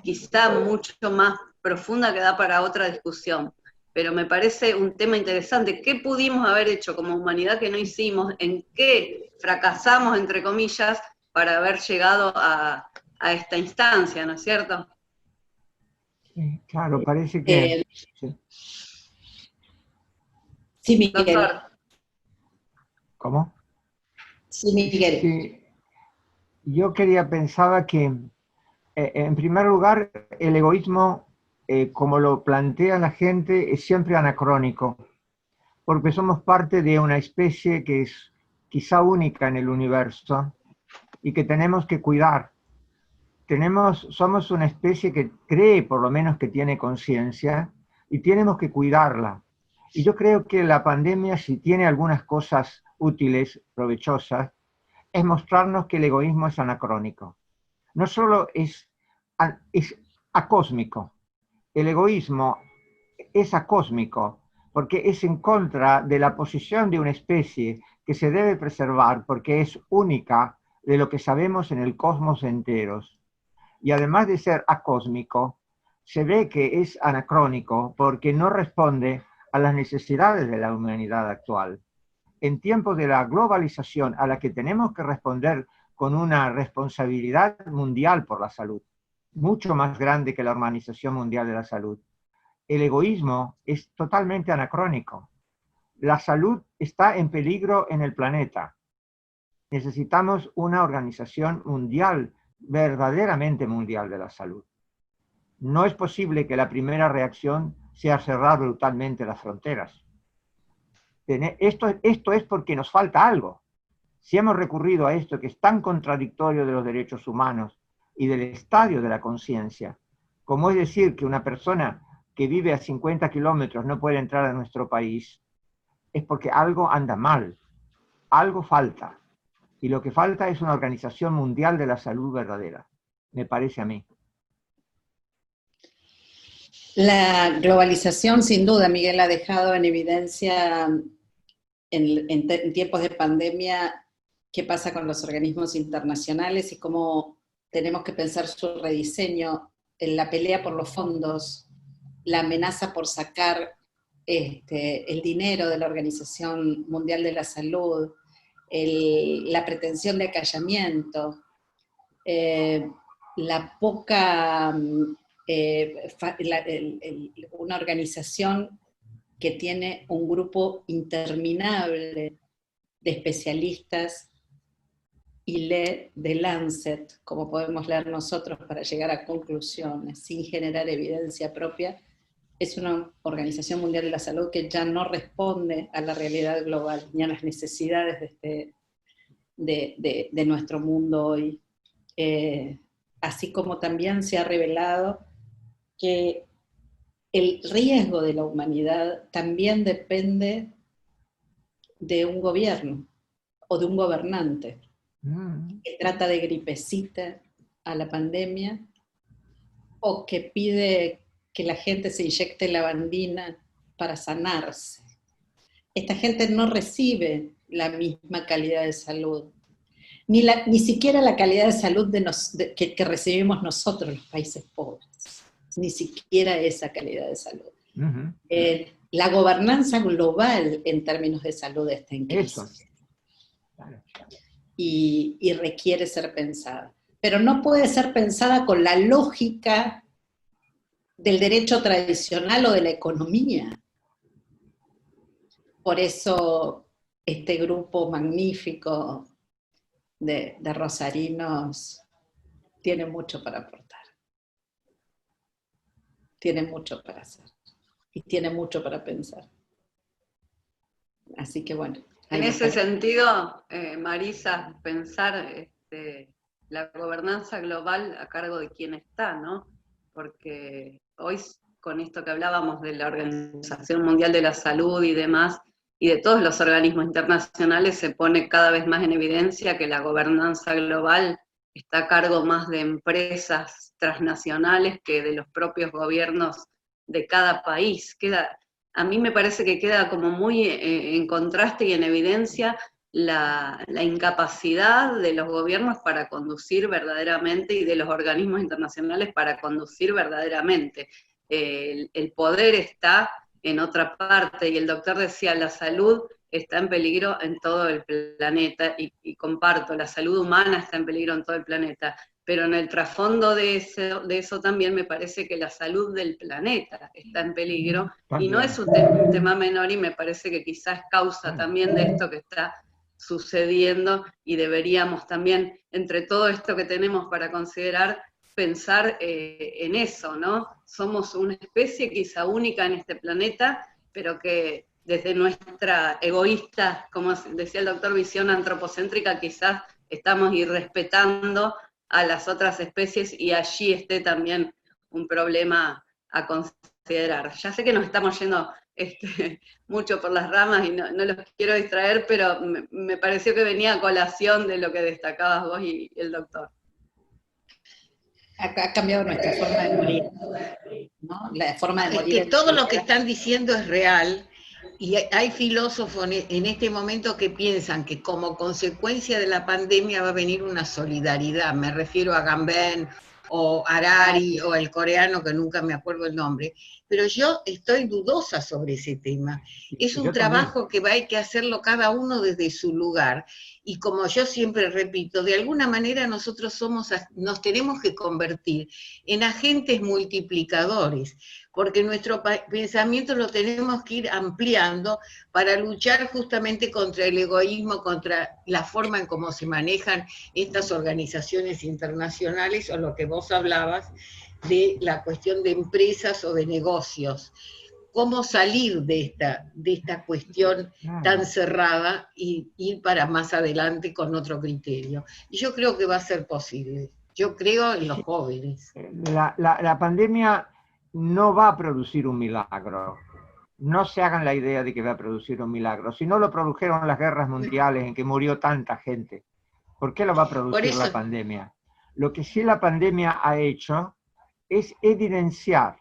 quizá mucho más profunda que da para otra discusión, pero me parece un tema interesante. ¿Qué pudimos haber hecho como humanidad que no hicimos? ¿En qué fracasamos, entre comillas, para haber llegado a esta instancia, ¿no es cierto? Sí, claro, parece que... Sí, Miguel. Doctor. ¿Cómo? Sí, Miguel. Sí, yo pensaba que, en primer lugar, el egoísmo como lo plantea la gente, es siempre anacrónico, porque somos parte de una especie que es quizá única en el universo y que tenemos que cuidar. Somos una especie que cree, por lo menos, que tiene conciencia y tenemos que cuidarla. Y yo creo que la pandemia, si tiene algunas cosas útiles, provechosas, es mostrarnos que el egoísmo es anacrónico. No solo es acósmico, el egoísmo es acósmico, porque es en contra de la posición de una especie que se debe preservar porque es única de lo que sabemos en el cosmos enteros. Y además de ser acósmico, se ve que es anacrónico porque no responde a las necesidades de la humanidad actual. En tiempos de la globalización a la que tenemos que responder con una responsabilidad mundial por la salud, mucho más grande que la Organización Mundial de la Salud, el egoísmo es totalmente anacrónico. La salud está en peligro en el planeta. Necesitamos una organización mundial, verdaderamente mundial de la salud. No es posible que la primera reacción sea cerrar brutalmente las fronteras. Esto es porque nos falta algo. Si hemos recurrido a esto que es tan contradictorio de los derechos humanos y del estadio de la conciencia, como es decir que una persona que vive a 50 kilómetros no puede entrar a nuestro país, es porque algo anda mal, algo falta. Y lo que falta es una organización mundial de la salud verdadera, me parece a mí. La globalización, sin duda, Miguel, ha dejado en evidencia en tiempos de pandemia qué pasa con los organismos internacionales y cómo tenemos que pensar su rediseño en la pelea por los fondos, la amenaza por sacar el dinero de la Organización Mundial de la Salud, la pretensión de acallamiento, la poca... una organización que tiene un grupo interminable de especialistas y lee The Lancet, como podemos leer nosotros para llegar a conclusiones, sin generar evidencia propia, es una Organización Mundial de la Salud que ya no responde a la realidad global, ni a las necesidades de nuestro mundo hoy. Así como también se ha revelado que el riesgo de la humanidad también depende de un gobierno o de un gobernante que trata de gripecita a la pandemia o que pide que la gente se inyecte lavandina para sanarse. Esta gente no recibe la misma calidad de salud, ni siquiera la calidad de salud que recibimos nosotros, los países pobres. Ni siquiera esa calidad de salud. La gobernanza global en términos de salud está en crisis. Y requiere ser pensada. Pero no puede ser pensada con la lógica del derecho tradicional o de la economía. Por eso este grupo magnífico de rosarinos tiene mucho para aportar. Tiene mucho para hacer y tiene mucho para pensar. Así que bueno. En ese sentido, Marisa, pensar la gobernanza global a cargo de quién está, ¿no? Porque hoy, con esto que hablábamos de la Organización Mundial de la Salud y demás, y de todos los organismos internacionales, se pone cada vez más en evidencia que la gobernanza global está a cargo más de empresas transnacionales que de los propios gobiernos de cada país. A mí me parece que queda como muy en contraste y en evidencia la incapacidad de los gobiernos para conducir verdaderamente y de los organismos internacionales para conducir verdaderamente. El poder está en otra parte, y el doctor decía, la salud está en peligro en todo el planeta, y comparto, la salud humana está en peligro en todo el planeta, pero en el trasfondo de eso también me parece que la salud del planeta está en peligro, y no es un tema menor, y me parece que quizás es causa también de esto que está sucediendo, y deberíamos también, entre todo esto que tenemos para considerar, pensar en eso, ¿no? Somos una especie quizá única en este planeta, pero que desde nuestra egoísta, como decía el doctor, visión antropocéntrica, quizás estamos irrespetando a las otras especies y allí esté también un problema a considerar. Ya sé que nos estamos yendo mucho por las ramas y no los quiero distraer, pero me pareció que venía a colación de lo que destacabas vos y el doctor. Ha cambiado nuestra forma de morir, ¿no? La forma de morir. Es que todo lo que están diciendo es real, y hay filósofos en este momento que piensan que como consecuencia de la pandemia va a venir una solidaridad. Me refiero a Gambén, o Harari, o el coreano, que nunca me acuerdo el nombre, pero yo estoy dudosa sobre ese tema. Es un trabajo que hay que hacerlo cada uno desde su lugar, y como yo siempre repito, de alguna manera nosotros nos tenemos que convertir en agentes multiplicadores, porque nuestro pensamiento lo tenemos que ir ampliando para luchar justamente contra el egoísmo, contra la forma en cómo se manejan estas organizaciones internacionales, o lo que vos hablabas, de la cuestión de empresas o de negocios. Cómo salir de esta cuestión tan cerrada y ir para más adelante con otro criterio. Y yo creo que va a ser posible. Yo creo en los jóvenes. La pandemia no va a producir un milagro. No se hagan la idea de que va a producir un milagro. Si no lo produjeron las guerras mundiales en que murió tanta gente, ¿por qué lo va a producir la pandemia? Lo que sí la pandemia ha hecho es evidenciar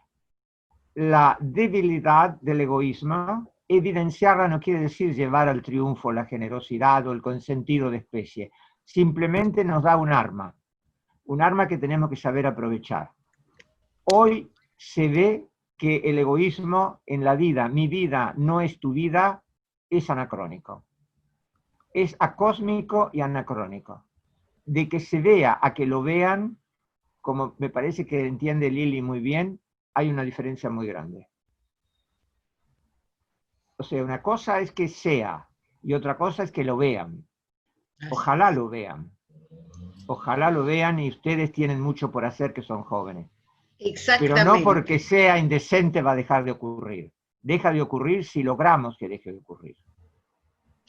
la debilidad del egoísmo. Evidenciarla no quiere decir llevar al triunfo la generosidad o el consentido de especie. Simplemente nos da un arma que tenemos que saber aprovechar. Hoy se ve que el egoísmo en la vida, mi vida no es tu vida, es anacrónico. Es acósmico y anacrónico. De que se vea a que lo vean, como me parece que entiende Lili muy bien, hay una diferencia muy grande. O sea, una cosa es que sea y otra cosa es que lo vean. Ojalá lo vean. Ojalá lo vean, y ustedes tienen mucho por hacer, que son jóvenes. Exactamente. Pero no porque sea indecente va a dejar de ocurrir. Deja de ocurrir si logramos que deje de ocurrir.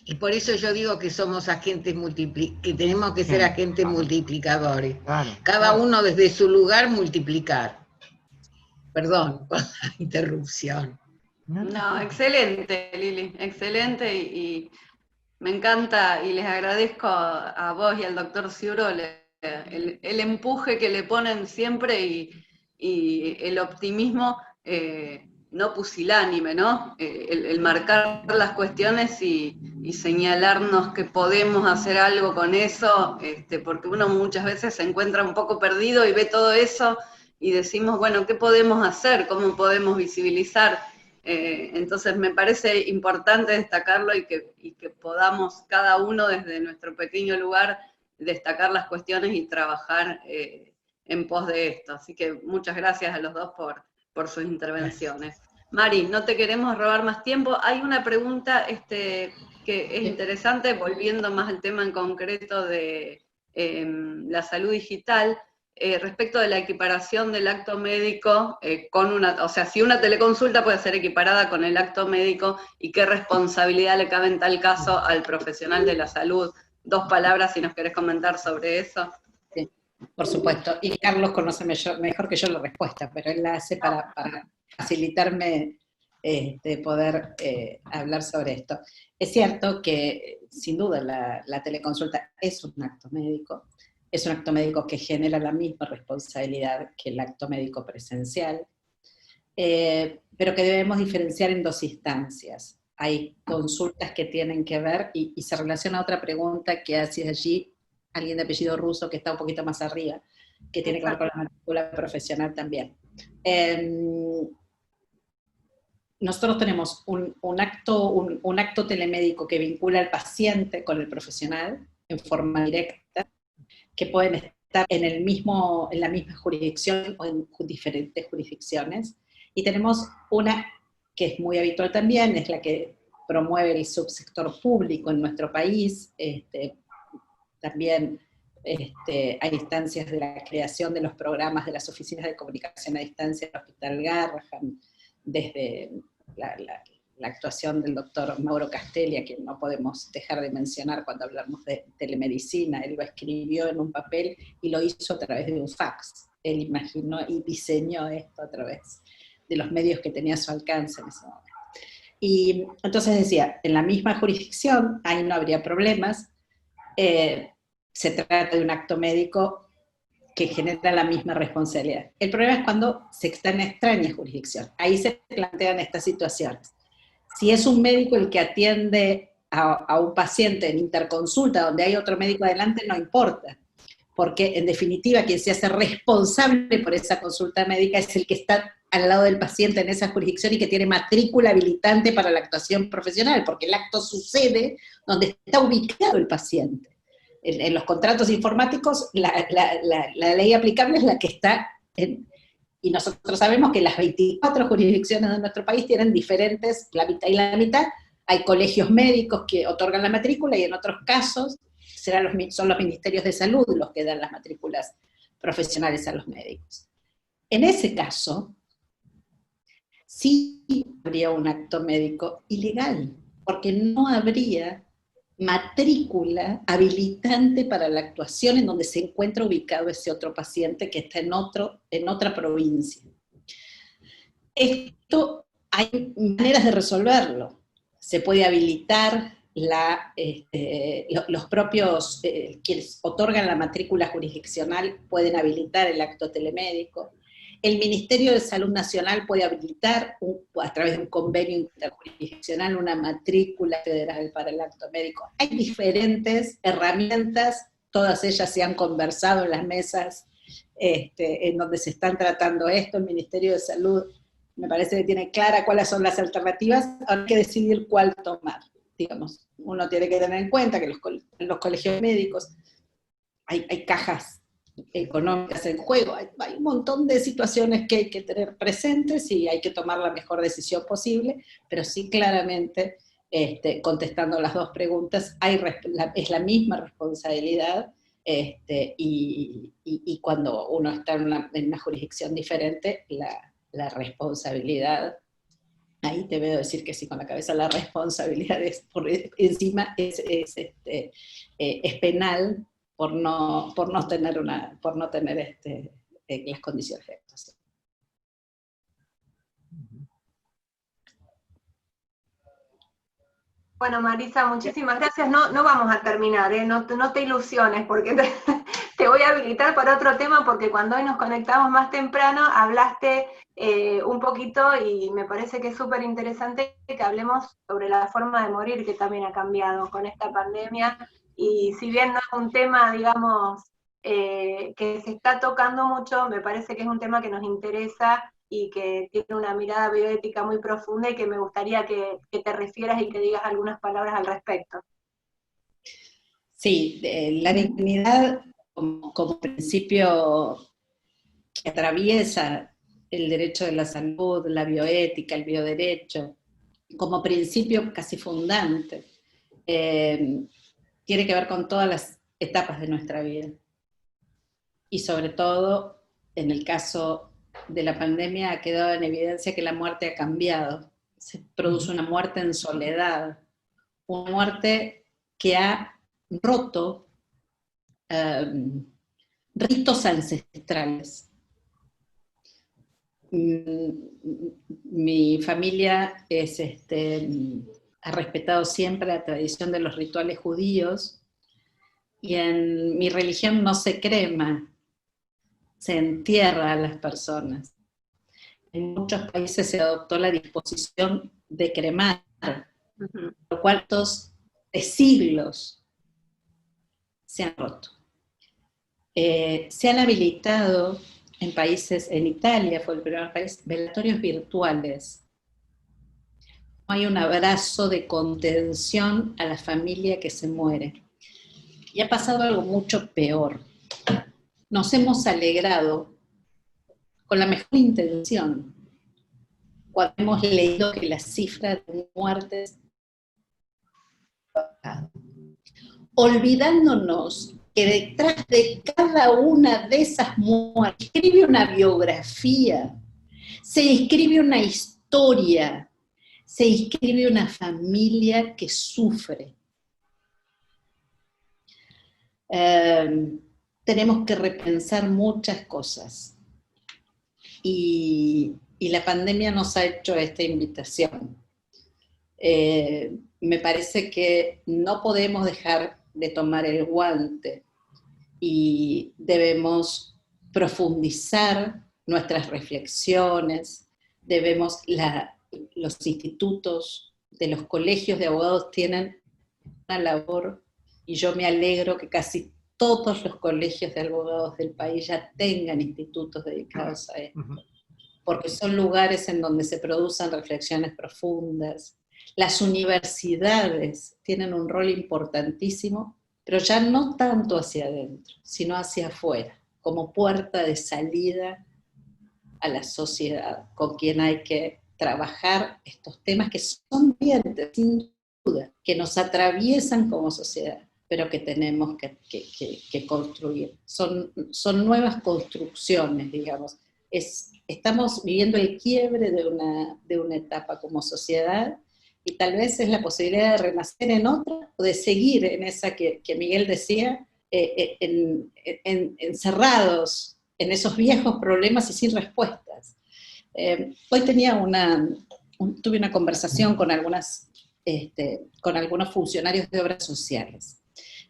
Y por eso yo digo que somos agentes que tenemos que ser agentes multiplicadores. Cada uno desde su lugar multiplicar. Perdón por la interrupción. No, excelente, Lili, excelente, y me encanta, y les agradezco a vos y al doctor Ciuro el empuje que le ponen siempre y el optimismo no pusilánime, ¿no? El marcar las cuestiones y señalarnos que podemos hacer algo con eso, porque uno muchas veces se encuentra un poco perdido y ve todo eso y decimos, bueno, ¿qué podemos hacer? ¿Cómo podemos visibilizar? Entonces me parece importante destacarlo y que podamos cada uno desde nuestro pequeño lugar destacar las cuestiones y trabajar en pos de esto. Así que muchas gracias a los dos por sus intervenciones. Mari, no te queremos robar más tiempo. Hay una pregunta que es interesante, volviendo más al tema en concreto de la salud digital, respecto de la equiparación del acto médico con o sea, si una teleconsulta puede ser equiparada con el acto médico y qué responsabilidad le cabe en tal caso al profesional de la salud. 2 palabras si nos querés comentar sobre eso. Sí, por supuesto. Y Carlos conoce mejor que yo la respuesta, pero él la hace para facilitarme poder hablar sobre esto. Es cierto que, sin duda, la teleconsulta es un acto médico. Es un acto médico que genera la misma responsabilidad que el acto médico presencial, pero que debemos diferenciar en 2 instancias. Hay consultas que tienen que ver, y se relaciona a otra pregunta que hace allí alguien de apellido ruso que está un poquito más arriba, que tiene que ver con la matrícula profesional también. Nosotros tenemos un acto telemédico que vincula al paciente con el profesional en forma directa, que pueden estar en la misma jurisdicción o en diferentes jurisdicciones. Y tenemos una que es muy habitual también, es la que promueve el subsector público en nuestro país, también hay instancias de la creación de los programas de las oficinas de comunicación a distancia del Hospital Garrahan, desde la actuación del doctor Mauro Castelli, a quien no podemos dejar de mencionar cuando hablamos de telemedicina. Él lo escribió en un papel y lo hizo a través de un fax. Él imaginó y diseñó esto a través de los medios que tenía a su alcance en ese momento. Y entonces decía, en la misma jurisdicción, ahí no habría problemas, se trata de un acto médico que genera la misma responsabilidad. El problema es cuando se está en extraña jurisdicción. Ahí se plantean estas situaciones. Si es un médico el que atiende a un paciente en interconsulta, donde hay otro médico adelante, no importa, porque en definitiva quien se hace responsable por esa consulta médica es el que está al lado del paciente en esa jurisdicción y que tiene matrícula habilitante para la actuación profesional, porque el acto sucede donde está ubicado el paciente. En los contratos informáticos, la ley aplicable es la que está y nosotros sabemos que las 24 jurisdicciones de nuestro país tienen diferentes, la mitad y la mitad. Hay colegios médicos que otorgan la matrícula y en otros casos son los ministerios de salud los que dan las matrículas profesionales a los médicos. En ese caso, sí habría un acto médico ilegal, porque no habría matrícula habilitante para la actuación en donde se encuentra ubicado ese otro paciente que está en otra provincia. Esto hay maneras de resolverlo. Se puede habilitar los propios, quienes otorgan la matrícula jurisdiccional pueden habilitar el acto telemédico. El Ministerio de Salud Nacional puede habilitar, a través de un convenio interjurisdiccional, una matrícula federal para el acto médico. Hay diferentes herramientas, todas ellas se han conversado en las mesas en donde se están tratando esto. El Ministerio de Salud me parece que tiene clara cuáles son las alternativas, ahora hay que decidir cuál tomar. Digamos, uno tiene que tener en cuenta que en los colegios médicos hay cajas económicas en juego, hay un montón de situaciones que hay que tener presentes y hay que tomar la mejor decisión posible, pero sí claramente, contestando las dos preguntas, es la misma responsabilidad, y cuando uno está en una jurisdicción diferente, la responsabilidad, ahí te veo decir que sí con la cabeza, la responsabilidad es por encima es penal, por no tener las condiciones de actuación. Bueno, Marisa, muchísimas gracias. No vamos a terminar, no te ilusiones, porque te voy a habilitar para otro tema, porque cuando hoy nos conectamos más temprano, hablaste un poquito, y me parece que es súper interesante que hablemos sobre la forma de morir, que también ha cambiado con esta pandemia. Y si bien no es un tema, digamos, que se está tocando mucho, me parece que es un tema que nos interesa y que tiene una mirada bioética muy profunda, y que me gustaría que te refieras y que digas algunas palabras al respecto. Sí, la dignidad como principio que atraviesa el derecho de la salud, la bioética, el bioderecho, como principio casi fundante, tiene que ver con todas las etapas de nuestra vida. Y sobre todo, en el caso de la pandemia, ha quedado en evidencia que la muerte ha cambiado. Se produce una muerte en soledad, una muerte que ha roto ritos ancestrales. Mi familia ha respetado siempre la tradición de los rituales judíos, y en mi religión no se crema, se entierra a las personas. En muchos países se adoptó la disposición de cremar, lo cual de siglos se han roto. Se han habilitado en países, en Italia fue el primer país, velatorios virtuales. No hay un abrazo de contención a la familia que se muere. Y ha pasado algo mucho peor. Nos hemos alegrado con la mejor intención cuando hemos leído que la cifra de muertes, olvidándonos que detrás de cada una de esas muertes se escribe una biografía, se escribe una historia, se escribe una familia que sufre. Tenemos que repensar muchas cosas. Y la pandemia nos ha hecho esta invitación. Me parece que no podemos dejar de tomar el guante y debemos profundizar nuestras reflexiones, los institutos de los colegios de abogados tienen una labor, y yo me alegro que casi todos los colegios de abogados del país ya tengan institutos dedicados a esto, porque son lugares en donde se producen reflexiones profundas. Las universidades tienen un rol importantísimo, pero ya no tanto hacia adentro, sino hacia afuera, como puerta de salida a la sociedad, con quien hay que trabajar estos temas que son dientes, sin duda, que nos atraviesan como sociedad, pero que tenemos que construir. Son nuevas construcciones, digamos. Estamos viviendo el quiebre de una etapa como sociedad, y tal vez es la posibilidad de renacer en otra, o de seguir en esa que Miguel decía, encerrados en esos viejos problemas y sin respuestas. Hoy tuve una conversación con algunos funcionarios de obras sociales.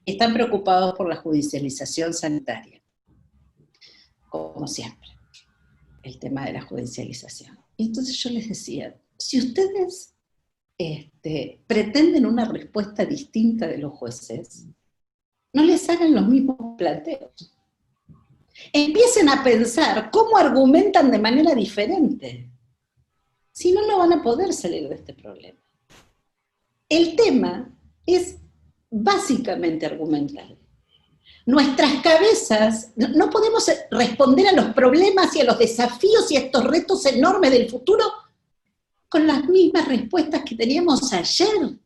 Están preocupados por la judicialización sanitaria, como siempre, el tema de la judicialización. Y entonces yo les decía, si ustedes pretenden una respuesta distinta de los jueces, no les hagan los mismos planteos. Empiecen a pensar cómo argumentan de manera diferente. Si no, no van a poder salir de este problema. El tema es básicamente argumental. Nuestras cabezas, no podemos responder a los problemas y a los desafíos y a estos retos enormes del futuro con las mismas respuestas que teníamos ayer.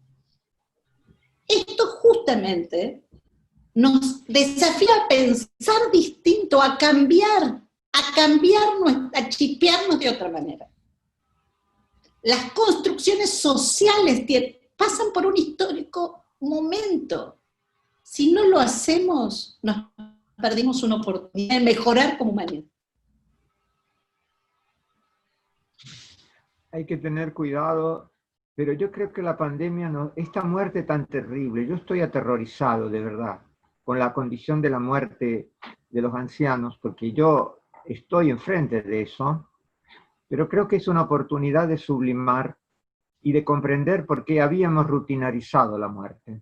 Esto justamente nos desafía a pensar distinto, a cambiar, a chipearnos de otra manera. Las construcciones sociales pasan por un histórico momento. Si no lo hacemos, nos perdimos una oportunidad de mejorar como humanidad. Hay que tener cuidado, pero yo creo que la pandemia, esta muerte tan terrible, yo estoy aterrorizado de verdad con la condición de la muerte de los ancianos, porque yo estoy enfrente de eso, pero creo que es una oportunidad de sublimar y de comprender por qué habíamos rutinarizado la muerte.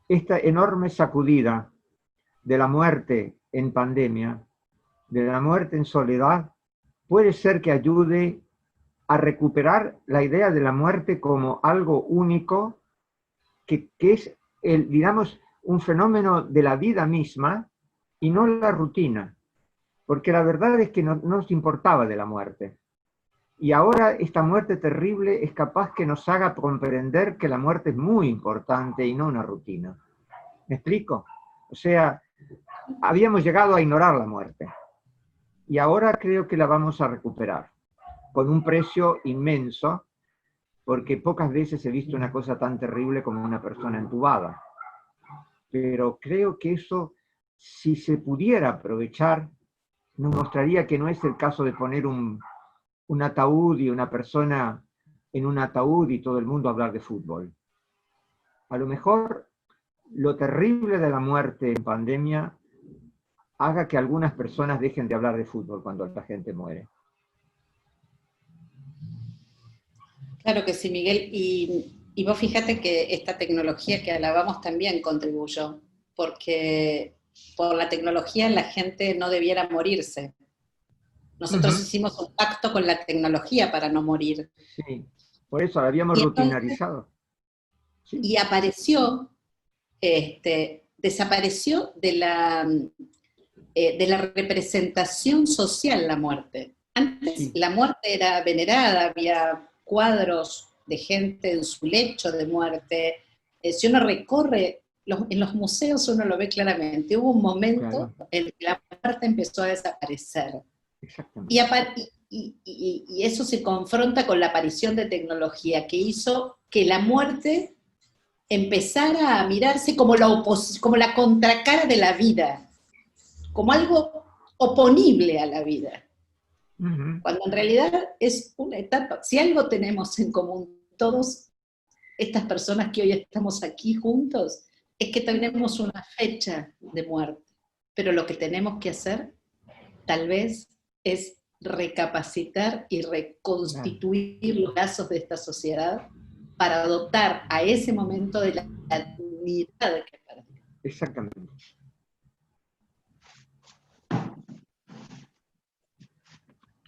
Esta enorme sacudida de la muerte en pandemia, de la muerte en soledad, puede ser que ayude a recuperar la idea de la muerte como algo único, que es, digamos, un fenómeno de la vida misma y no la rutina. Porque la verdad es que no nos importaba de la muerte. Y ahora esta muerte terrible es capaz que nos haga comprender que la muerte es muy importante y no una rutina. ¿Me explico? O sea, habíamos llegado a ignorar la muerte. Y ahora creo que la vamos a recuperar, con un precio inmenso, porque pocas veces he visto una cosa tan terrible como una persona entubada. Pero creo que eso, si se pudiera aprovechar, nos mostraría que no es el caso de poner un ataúd y una persona en un ataúd y todo el mundo hablar de fútbol. A lo mejor lo terrible de la muerte en pandemia haga que algunas personas dejen de hablar de fútbol cuando la gente muere. Claro que sí, Miguel, y vos fíjate que esta tecnología que alabamos también contribuyó, porque por la tecnología la gente no debiera morirse. Nosotros hicimos un pacto con la tecnología para no morir. Sí, por eso la habíamos rutinarizado. Sí. Y desapareció de la representación social la muerte. Antes la muerte era venerada, había cuadros de gente en su lecho de muerte. Si uno recorre en los museos uno lo ve claramente, hubo un momento en que la muerte empezó a desaparecer. Exactamente. Y eso se confronta con la aparición de tecnología que hizo que la muerte empezara a mirarse como la contracara de la vida, como algo oponible a la vida. Cuando en realidad es una etapa, si algo tenemos en común todos estas personas que hoy estamos aquí juntos, es que tenemos una fecha de muerte, pero lo que tenemos que hacer, tal vez, es recapacitar y reconstituir los lazos de esta sociedad para dotar a ese momento de la dignidad que perdió. Exactamente.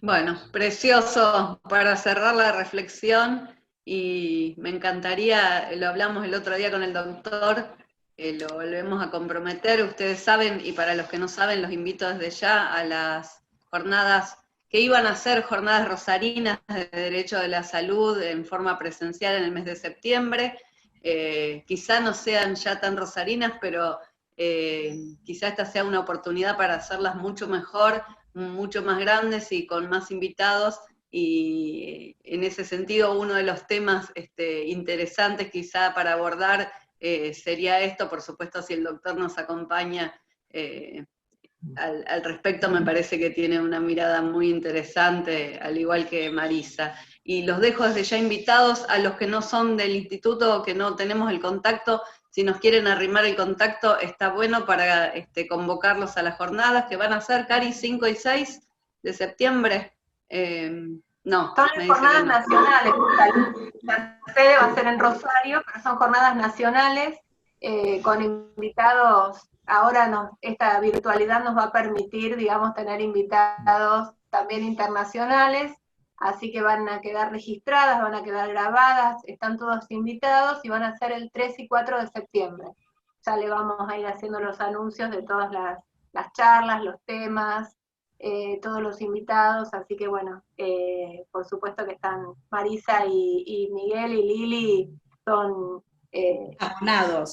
Bueno, precioso para cerrar la reflexión, y me encantaría, lo hablamos el otro día con el doctor, lo volvemos a comprometer, ustedes saben, y para los que no saben, los invito desde ya a las jornadas que iban a ser jornadas rosarinas de Derecho de la Salud en forma presencial en el mes de septiembre. Quizá no sean ya tan rosarinas, pero quizá esta sea una oportunidad para hacerlas mucho mejor, mucho más grandes y con más invitados, y en ese sentido uno de los temas interesantes quizá para abordar sería esto, por supuesto si el doctor nos acompaña al respecto, me parece que tiene una mirada muy interesante, al igual que Marisa. Y los dejo desde ya invitados a los que no son del instituto o que no tenemos el contacto. Si nos quieren arrimar el contacto, está bueno para convocarlos a las jornadas que van a ser, Cari, 5 y 6 de septiembre. No. Son jornadas nacionales, la sede va a ser en Rosario, pero son jornadas nacionales con invitados. Ahora esta virtualidad nos va a permitir, digamos, tener invitados también internacionales, así que van a quedar registradas, van a quedar grabadas, están todos invitados y van a ser el 3 y 4 de septiembre. Ya le vamos a ir haciendo los anuncios de todas las charlas, los temas, todos los invitados, así que bueno, por supuesto que están Marisa y Miguel y Lili, son... abonados.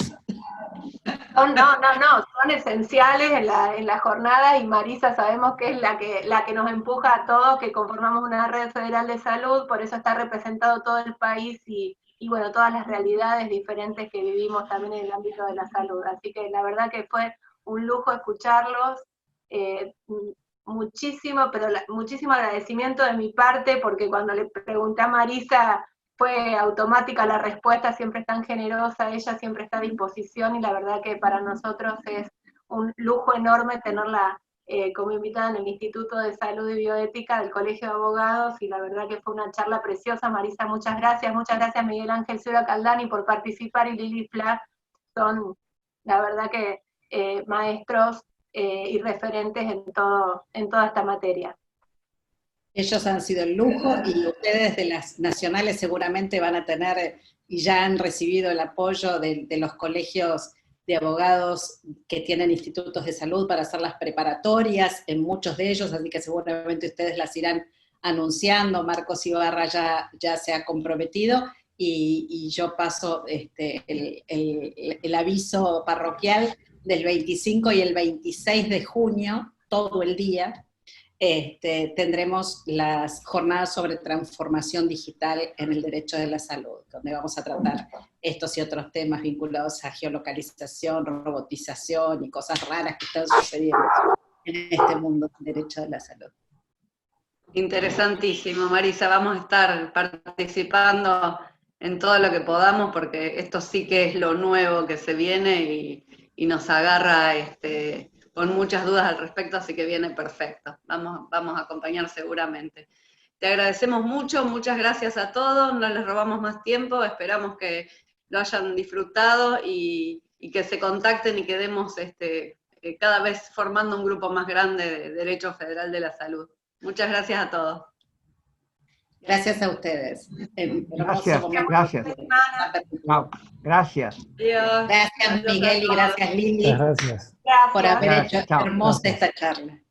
Son esenciales en la jornada, y Marisa sabemos que es la que nos empuja a todos, que conformamos una red federal de salud, por eso está representado todo el país y bueno, todas las realidades diferentes que vivimos también en el ámbito de la salud. Así que la verdad que fue un lujo escucharlos, muchísimo agradecimiento de mi parte, porque cuando le pregunté a Marisa, fue automática la respuesta, siempre es tan generosa, ella siempre está a disposición, y la verdad que para nosotros es un lujo enorme tenerla como invitada en el Instituto de Salud y Bioética del Colegio de Abogados, y la verdad que fue una charla preciosa. Marisa, muchas gracias Miguel Ángel Cero Caldani por participar, y Lili Flack, son la verdad que maestros y referentes en toda esta materia. Ellos han sido el lujo, y ustedes de las nacionales seguramente van a tener, y ya han recibido el apoyo de los colegios de abogados que tienen institutos de salud para hacer las preparatorias, en muchos de ellos, así que seguramente ustedes las irán anunciando. Marcos Ibarra ya se ha comprometido, y yo paso el aviso parroquial del 25 y el 26 de junio, todo el día, tendremos las jornadas sobre transformación digital en el derecho de la salud, donde vamos a tratar estos y otros temas vinculados a geolocalización, robotización y cosas raras que están sucediendo en este mundo del derecho de la salud. Interesantísimo, Marisa, vamos a estar participando en todo lo que podamos, porque esto sí que es lo nuevo que se viene y nos agarra con muchas dudas al respecto, así que viene perfecto. Vamos a acompañar seguramente. Te agradecemos mucho, muchas gracias a todos, no les robamos más tiempo, esperamos que lo hayan disfrutado y que se contacten y quedemos cada vez formando un grupo más grande de Derecho Federal de la Salud. Muchas gracias a todos. Gracias a ustedes. Gracias. No, gracias. Gracias Miguel y gracias Lili. Gracias. Por haber hecho hermosa esta charla.